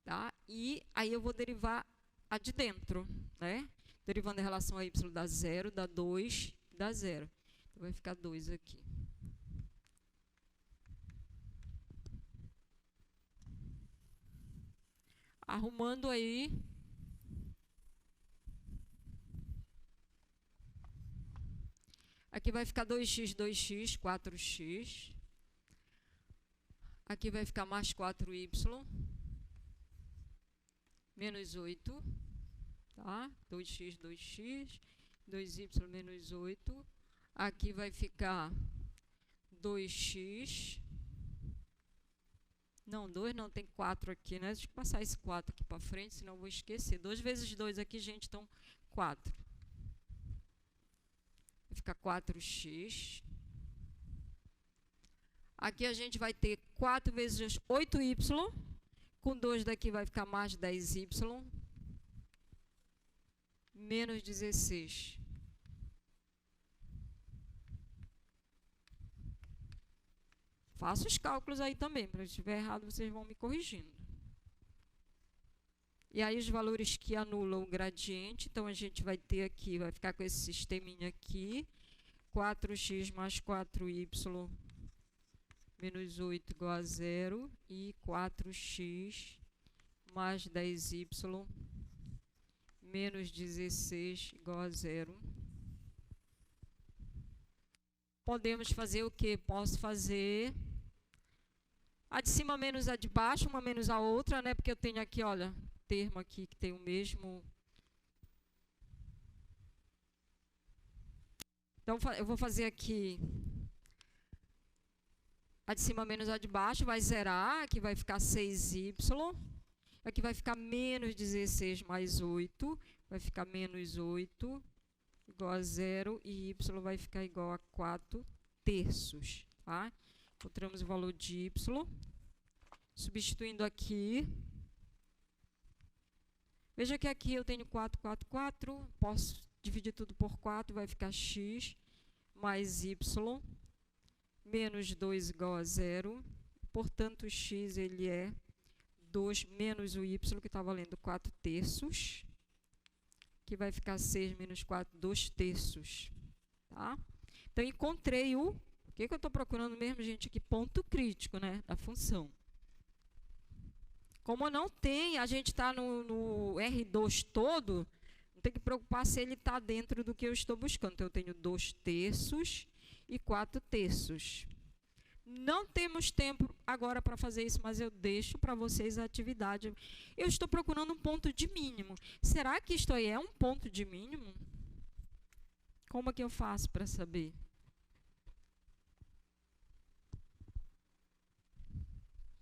Tá? E aí eu vou derivar a de dentro, né? Derivando em relação a y dá 0, dá 2, dá 0. Então, vai ficar 2 aqui. Arrumando aí. Aqui vai ficar 2x, 2x, 4x. Aqui vai ficar mais 4y. Menos 8, tá? 2x, 2x, 2y menos 8. Aqui vai ficar 2x. Não, 2 não, tem 4 aqui, né? Deixa eu passar esse 4 aqui para frente, senão eu vou esquecer. 2 vezes 2 aqui, gente, então 4. Vai ficar 4x. Aqui a gente vai ter 4 vezes 8y. Com 2 daqui vai ficar mais 10y, menos 16. Faço os cálculos aí também, para se estiver errado vocês vão me corrigindo. E aí os valores que anulam o gradiente, então a gente vai ter aqui, vai ficar com esse sisteminha aqui, 4x mais 4y menos 8 igual a 0, e 4x mais 10y menos 16 igual a 0. Podemos fazer o quê? Posso fazer a de cima menos a de baixo, uma menos a outra, né? Porque eu tenho aqui, olha, termo aqui que tem o mesmo. Então, eu vou fazer aqui a de cima menos a de baixo, vai zerar, aqui vai ficar 6y, aqui vai ficar menos 16 mais 8, vai ficar menos 8, igual a 0, e y vai ficar igual a 4 terços, tá? Encontramos o valor de y, substituindo aqui, veja que aqui eu tenho 4, 4, 4, posso dividir tudo por 4, vai ficar x mais y, menos 2 igual a 0, portanto, x ele é 2 menos o y, que está valendo 4 terços, que vai ficar 6 menos 4, 2 terços. Tá? Então, encontrei o que eu estou procurando mesmo, gente, aqui, ponto crítico, né, da função. Como não tem, a gente está no R2 todo, não tem que preocupar se ele está dentro do que eu estou buscando. Então, eu tenho 2 terços e 4 terços. Não temos tempo agora para fazer isso, mas eu deixo para vocês a atividade. Eu estou procurando um ponto de mínimo. Será que isto aí é um ponto de mínimo? Como é que eu faço para saber?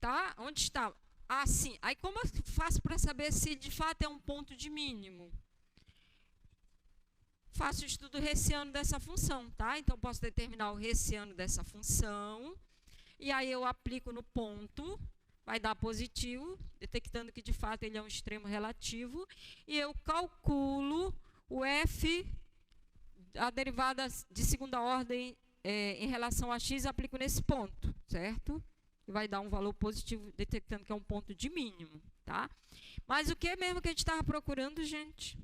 Tá? Onde está? Ah, sim. Aí como eu faço para saber se de fato é um ponto de mínimo? Faço o estudo hessiano dessa função, tá? Então, posso determinar o hessiano dessa função. E aí eu aplico no ponto, vai dar positivo, detectando que de fato ele é um extremo relativo. E eu calculo o f, a derivada de segunda ordem em relação a x, aplico nesse ponto, certo? E vai dar um valor positivo, detectando que é um ponto de mínimo, tá? Mas o que é mesmo que a gente estava procurando, gente?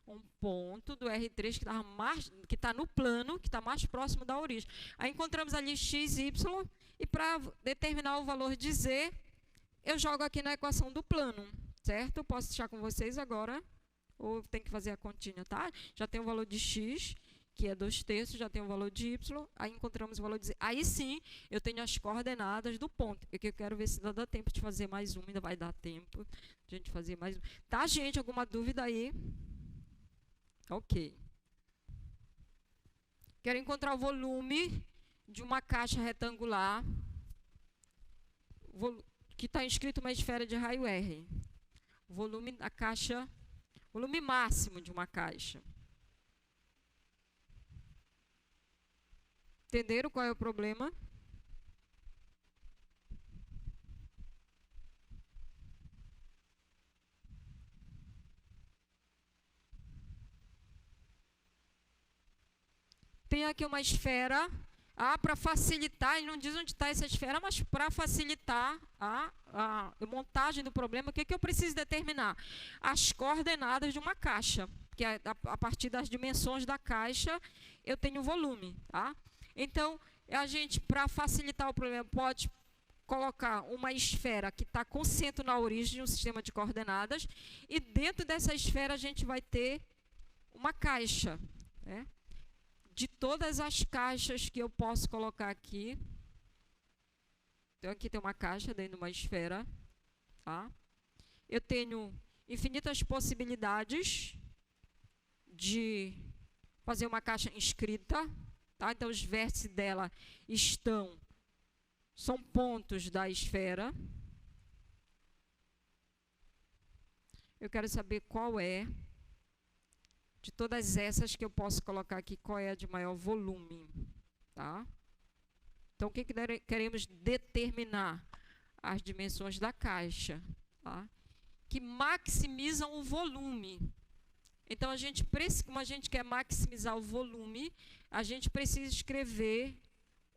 Um ponto do R3 que está no plano, que está mais próximo da origem. Aí encontramos ali x, y, E para determinar o valor de Z, eu jogo aqui na equação do plano, certo? Posso deixar com vocês agora, ou tem que fazer a continha, tá? Já tem o valor de x, que é 2/3, já tem o valor de y, aí encontramos o valor de z. Aí sim, eu tenho as coordenadas do ponto, porque eu quero ver se dá tempo de fazer mais uma, ainda vai dar tempo de a gente fazer mais uma. Tá, gente? Alguma dúvida aí? Ok. Quero encontrar o volume de uma caixa retangular, que está inscrito uma esfera de raio R. O volume da caixa, volume máximo de uma caixa. Entenderam qual é o problema? Tem aqui uma esfera. Para facilitar, ele não diz onde está essa esfera, mas para facilitar a montagem do problema, o que eu preciso determinar? As coordenadas de uma caixa, que a partir das dimensões da caixa, eu tenho volume. Tá? Então, a gente, para facilitar o problema, pode colocar uma esfera que está com centro na origem, um sistema de coordenadas, e dentro dessa esfera a gente vai ter uma caixa, né? De todas as caixas que eu posso colocar aqui. Então, aqui tem uma caixa dentro de uma esfera. Tá? Eu tenho infinitas possibilidades de fazer uma caixa inscrita. Tá? Então, os vértices dela são pontos da esfera. Eu quero saber qual é, de todas essas que eu posso colocar aqui, qual é a de maior volume. Tá? Então, o que queremos determinar? As dimensões da caixa, tá? Que maximizam o volume. Então, como a gente quer maximizar o volume, a gente precisa escrever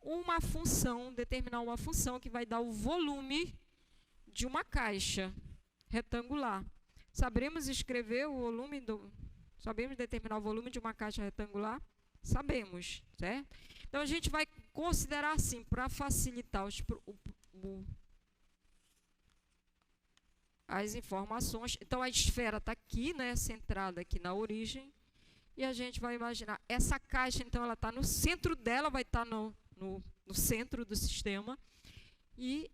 uma função, determinar uma função que vai dar o volume de uma caixa retangular. Saberemos escrever o volume Sabemos determinar o volume de uma caixa retangular? Sabemos, certo? Então, a gente vai considerar assim, para facilitar as informações. Então, a esfera está aqui, né, centrada aqui na origem. E a gente vai imaginar, essa caixa, então, ela está no centro dela, vai estar no centro do sistema. E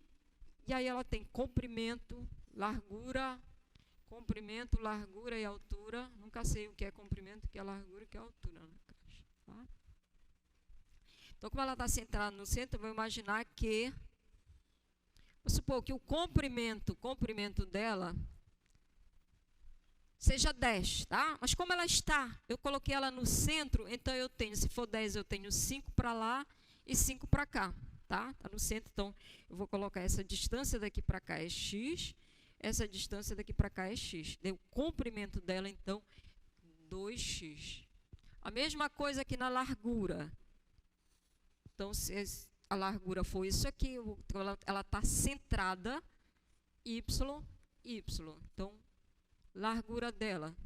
aí ela tem comprimento, largura e altura. Nunca sei o que é comprimento, o que é largura e o que é altura na caixa. Tá? Então, como ela está centrada no centro, eu vou imaginar que... Vou supor que o comprimento dela seja 10, tá? Mas como ela está, eu coloquei ela no centro, então eu tenho, se for 10, eu tenho 5 para lá e 5 para cá, tá? Está no centro, então eu vou colocar essa distância daqui para cá é x, essa distância daqui para cá é x. O comprimento dela, então, 2x. A mesma coisa aqui na largura. Então, se a largura for isso aqui, ela está centrada, y. Então, largura dela,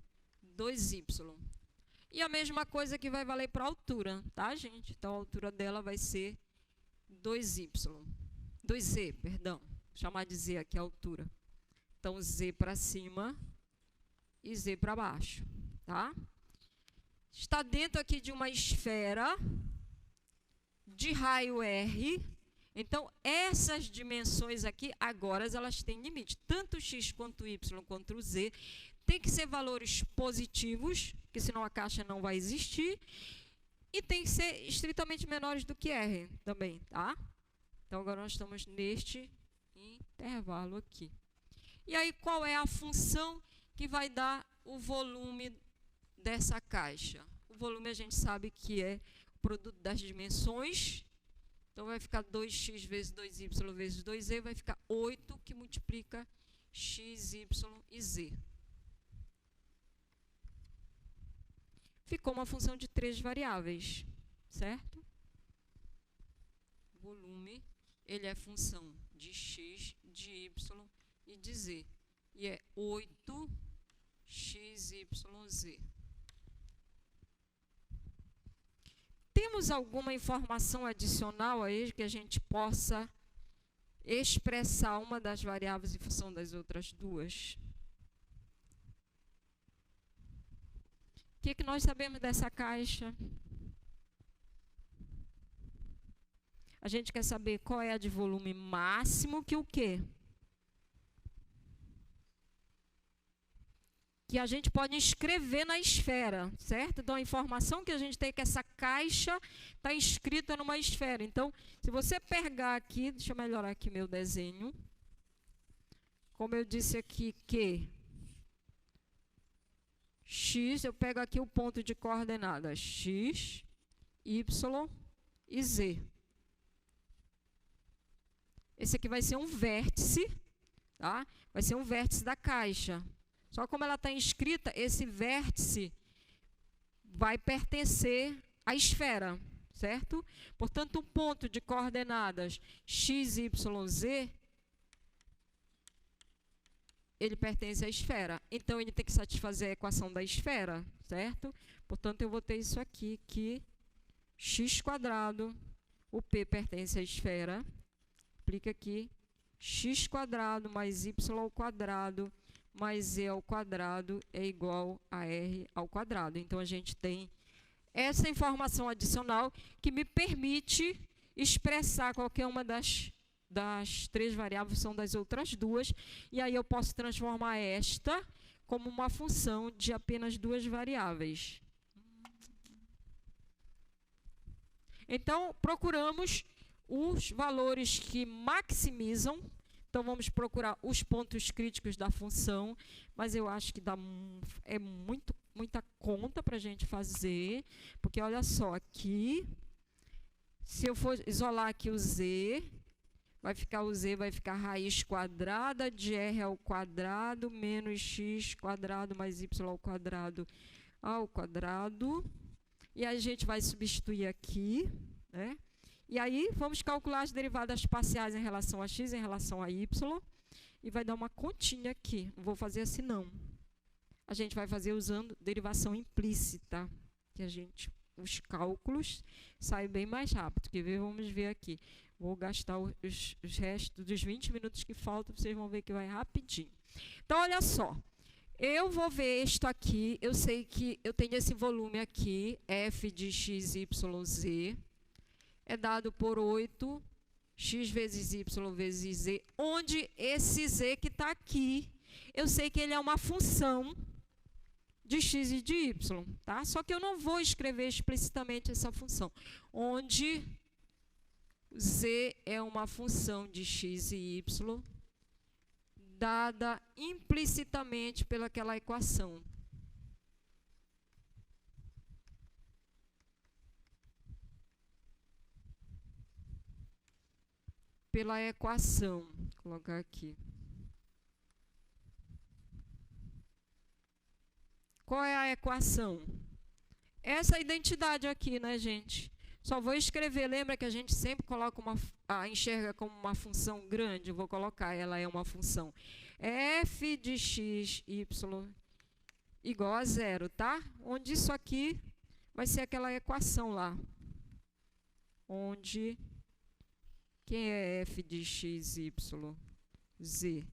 2y. E a mesma coisa que vai valer para a altura, tá, gente? Então, a altura dela vai ser 2z, perdão. Vou chamar de z aqui a altura. Então, z para cima e z para baixo, tá? Está dentro aqui de uma esfera de raio R. Então, essas dimensões aqui, agora elas têm limite. Tanto o x quanto o y quanto o z tem que ser valores positivos, porque senão a caixa não vai existir. E tem que ser estritamente menores do que R também, tá? Então, agora nós estamos neste intervalo aqui. E aí, qual é a função que vai dar o volume dessa caixa? O volume a gente sabe que é o produto das dimensões. Então, vai ficar 2x vezes 2y vezes 2z, vai ficar 8, que multiplica x, y e z. Ficou uma função de 3 variáveis, certo? O volume, ele é função de x, de y e de z. E é 8x, y, z. temos alguma informação adicional aí que a gente possa expressar uma das variáveis em função das outras duas? O que nós sabemos dessa caixa? A gente quer saber qual é a de volume máximo que o quê? Que a gente pode inscrever na esfera, certo? Então, a informação que a gente tem é que essa caixa está inscrita numa esfera. Então, se você pegar aqui, deixa eu melhorar aqui meu desenho. Como eu disse aqui que x, eu pego aqui o ponto de coordenadas x, y e z. Esse aqui vai ser um vértice, tá? Vai ser um vértice da caixa. Só como ela está inscrita, esse vértice vai pertencer à esfera, certo? Portanto, o ponto de coordenadas x, y, z, ele pertence à esfera. Então, ele tem que satisfazer a equação da esfera, certo? Portanto, eu vou ter isso aqui, que x², o P pertence à esfera, aplica aqui, x² mais y² mais z² é igual a r². Então, a gente tem essa informação adicional que me permite expressar qualquer uma das três variáveis, são das outras duas, e aí eu posso transformar esta como uma função de apenas duas variáveis. Então, procuramos os valores que maximizam. Então, vamos procurar os pontos críticos da função, mas eu acho que é muita conta para a gente fazer, porque olha só, aqui, se eu for isolar aqui o z, o z vai ficar raiz quadrada de r² menos x² mais y² ao quadrado, e aí a gente vai substituir aqui, né? E aí, vamos calcular as derivadas parciais em relação a x, em relação a y, e vai dar uma continha aqui. Não vou fazer assim, não. A gente vai fazer usando derivação implícita, que os cálculos saem bem mais rápido. Vamos ver aqui. Vou gastar os restos dos 20 minutos que faltam, vocês vão ver que vai rapidinho. Então, olha só. Eu vou ver isto aqui, eu sei que eu tenho esse volume aqui, f de x, y, z, é dado por 8, x vezes y vezes z, onde esse z que está aqui, eu sei que ele é uma função de x e de y, tá? Só que eu não vou escrever explicitamente essa função, onde z é uma função de x e y, dada implicitamente pelaquela equação. Pela equação, vou colocar aqui. Qual é a equação? Essa identidade aqui, né, gente? Só vou escrever, lembra que a gente sempre coloca enxerga como uma função grande? Eu vou colocar, ela é uma função f de x, y igual a 0, tá? Onde isso aqui vai ser aquela equação lá. Onde... Quem é f de x, y, z?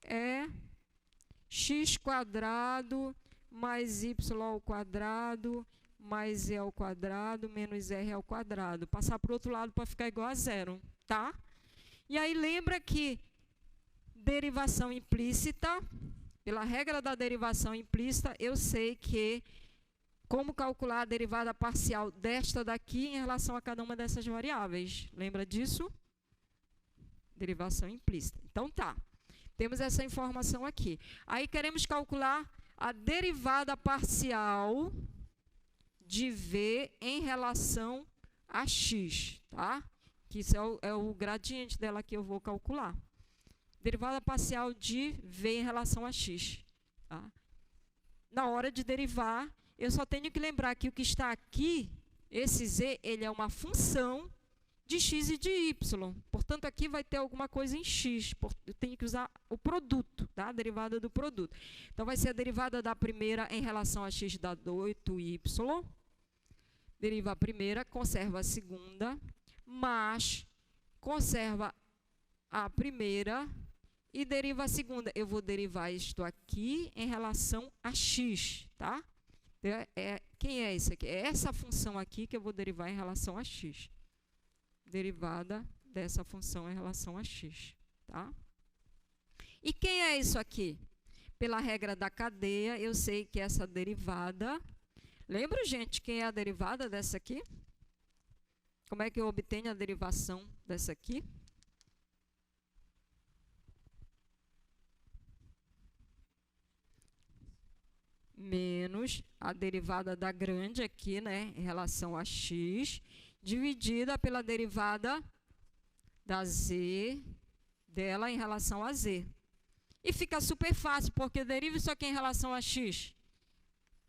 É x² mais y² mais z² menos r². Passar para o outro lado para ficar igual a 0, tá? E aí lembra que derivação implícita, pela regra da derivação implícita, eu sei que como calcular a derivada parcial desta daqui em relação a cada uma dessas variáveis. Lembra disso? Derivação implícita. Então, tá. Temos essa informação aqui. Aí, queremos calcular a derivada parcial de v em relação a x, tá? Que isso é o gradiente dela que eu vou calcular. Derivada parcial de v em relação a x. Tá? Na hora de derivar, eu só tenho que lembrar que o que está aqui, esse z, ele é uma função de x e de y. Portanto, aqui vai ter alguma coisa em x. Eu tenho que usar o produto, tá? A derivada do produto. Então, vai ser a derivada da primeira em relação a x dá 8y, Deriva a primeira, conserva a segunda, mais conserva a primeira e deriva a segunda. Eu vou derivar isto aqui em relação a x, tá? Quem é isso aqui? É essa função aqui que eu vou derivar em relação a x. Derivada dessa função em relação a x, tá? E quem é isso aqui? Pela regra da cadeia, eu sei que essa derivada... Lembra, gente, quem é a derivada dessa aqui? Como é que eu obtenho a derivação dessa aqui? Menos a derivada da grande aqui, né, em relação a x, dividida pela derivada da z dela em relação a z. E fica super fácil, porque deriva isso aqui em relação a x.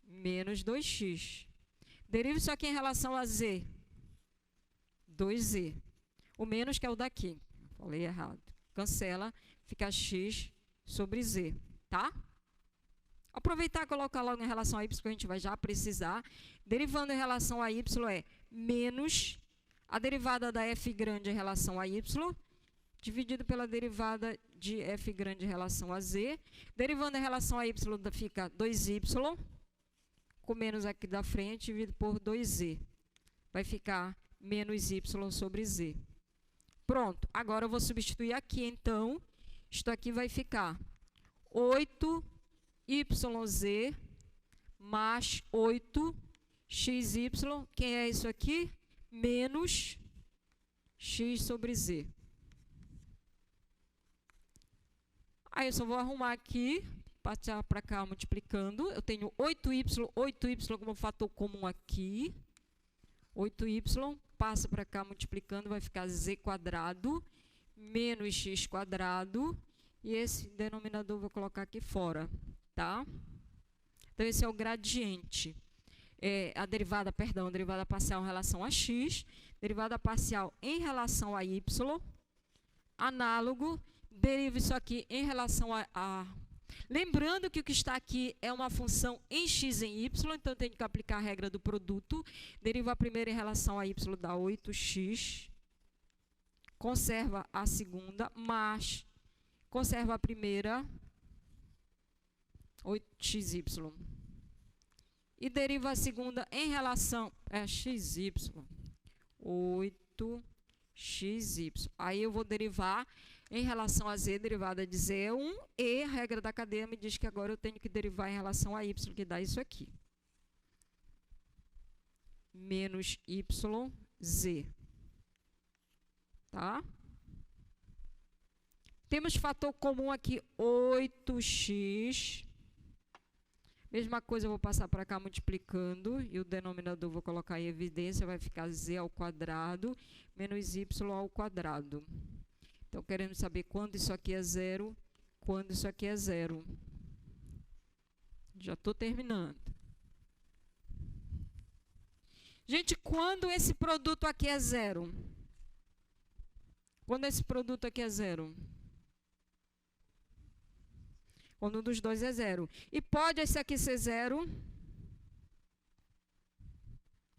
Menos 2x. Deriva isso aqui em relação a z. 2z. O menos que é o daqui. Falei errado. Cancela, fica x sobre z, tá? Aproveitar e colocar logo em relação a y, que a gente vai já precisar. Derivando em relação a y é menos a derivada da f grande em relação a y, dividido pela derivada de f grande em relação a z. Derivando em relação a y fica 2y, com menos aqui da frente, dividido por 2z. Vai ficar menos y sobre z. Pronto, agora eu vou substituir aqui, então, isto aqui vai ficar 8yz mais 8xy, quem é isso aqui? Menos x sobre z. Aí eu só vou arrumar aqui, passar para cá multiplicando. Eu tenho 8y como fator comum aqui. 8y passa para cá multiplicando, vai ficar z quadrado menos x quadrado. E esse denominador eu vou colocar aqui fora, tá? Então, esse é o gradiente. A derivada parcial em relação a x, derivada parcial em relação a y. Análogo, deriva isso aqui em relação a... Lembrando que o que está aqui é uma função em x e em y, então eu tenho que aplicar a regra do produto. Deriva a primeira em relação a y, dá 8x. Conserva a segunda, mais conserva a primeira, 8xy. E deriva a segunda em relação a xy, 8xy. Aí eu vou derivar em relação a z, derivada de z é 1, e a regra da cadeia me diz que agora eu tenho que derivar em relação a y, que dá isso aqui. Menos yz. Tá? Temos fator comum aqui, 8x. Mesma coisa, eu vou passar para cá multiplicando, e o denominador vou colocar em evidência, vai ficar z ao quadrado, menos y ao quadrado. Então, queremos saber quando isso aqui é zero, quando isso aqui é zero. Já estou terminando. Gente, quando esse produto aqui é zero? Quando esse produto aqui é zero? Quando um dos dois é zero. E pode esse aqui ser zero?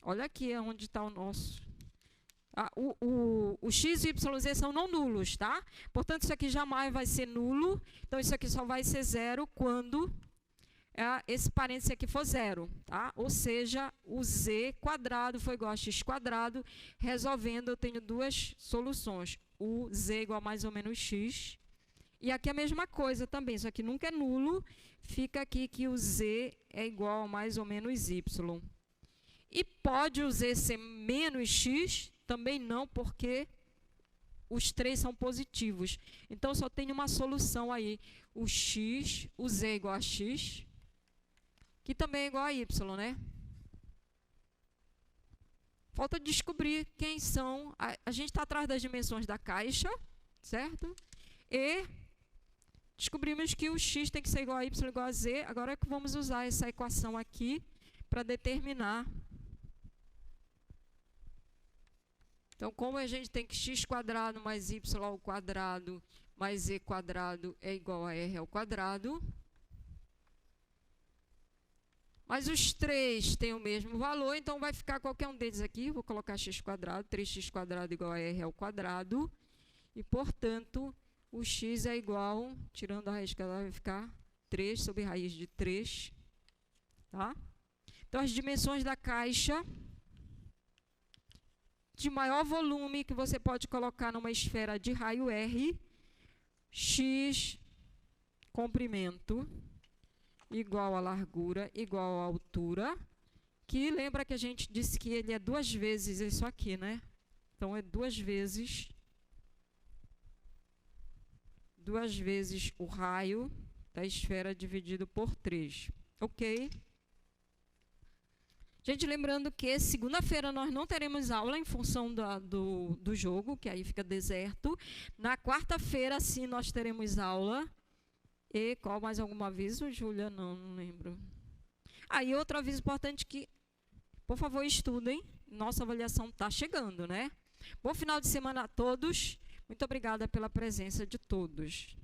Olha aqui onde está o nosso... o x e o yz são não nulos, tá? Portanto, isso aqui jamais vai ser nulo. Então, isso aqui só vai ser zero quando esse parênteses aqui for zero, tá? Ou seja, o z quadrado foi igual a x quadrado. Resolvendo, eu tenho duas soluções. O z igual a mais ou menos x. E aqui a mesma coisa também. Isso aqui nunca é nulo. Fica aqui que o z é igual a mais ou menos y. E pode o z ser menos x? Também não, porque os três são positivos. Então, só tem uma solução aí. O x, o z é igual a x, que também é igual a y, né? Falta descobrir quem são. A gente está atrás das dimensões da caixa, certo? E descobrimos que o x tem que ser igual a y igual a z. Agora é que vamos usar essa equação aqui para determinar. Então, como a gente tem que x quadrado mais y ao quadrado mais z quadrado é igual a r ao quadrado. Mas os 3 têm o mesmo valor, então vai ficar qualquer um deles aqui. Vou colocar x², 3x² igual a r ao quadrado. E, portanto, o x é igual, tirando a raiz quadrada, vai ficar 3 sobre raiz de 3. Tá? Então, as dimensões da caixa de maior volume que você pode colocar numa esfera de raio R, x comprimento igual a largura igual a altura, que lembra que a gente disse que ele é 2 vezes isso aqui, né? Então, é 2 vezes o raio da esfera dividido por 3. Ok? Gente, lembrando que segunda-feira nós não teremos aula em função do jogo, que aí fica deserto. Na quarta-feira, sim, nós teremos aula. E qual mais algum aviso, Júlia? Não lembro. E outro aviso importante que, por favor, estudem. Nossa avaliação está chegando, né? Bom final de semana a todos. Muito obrigada pela presença de todos.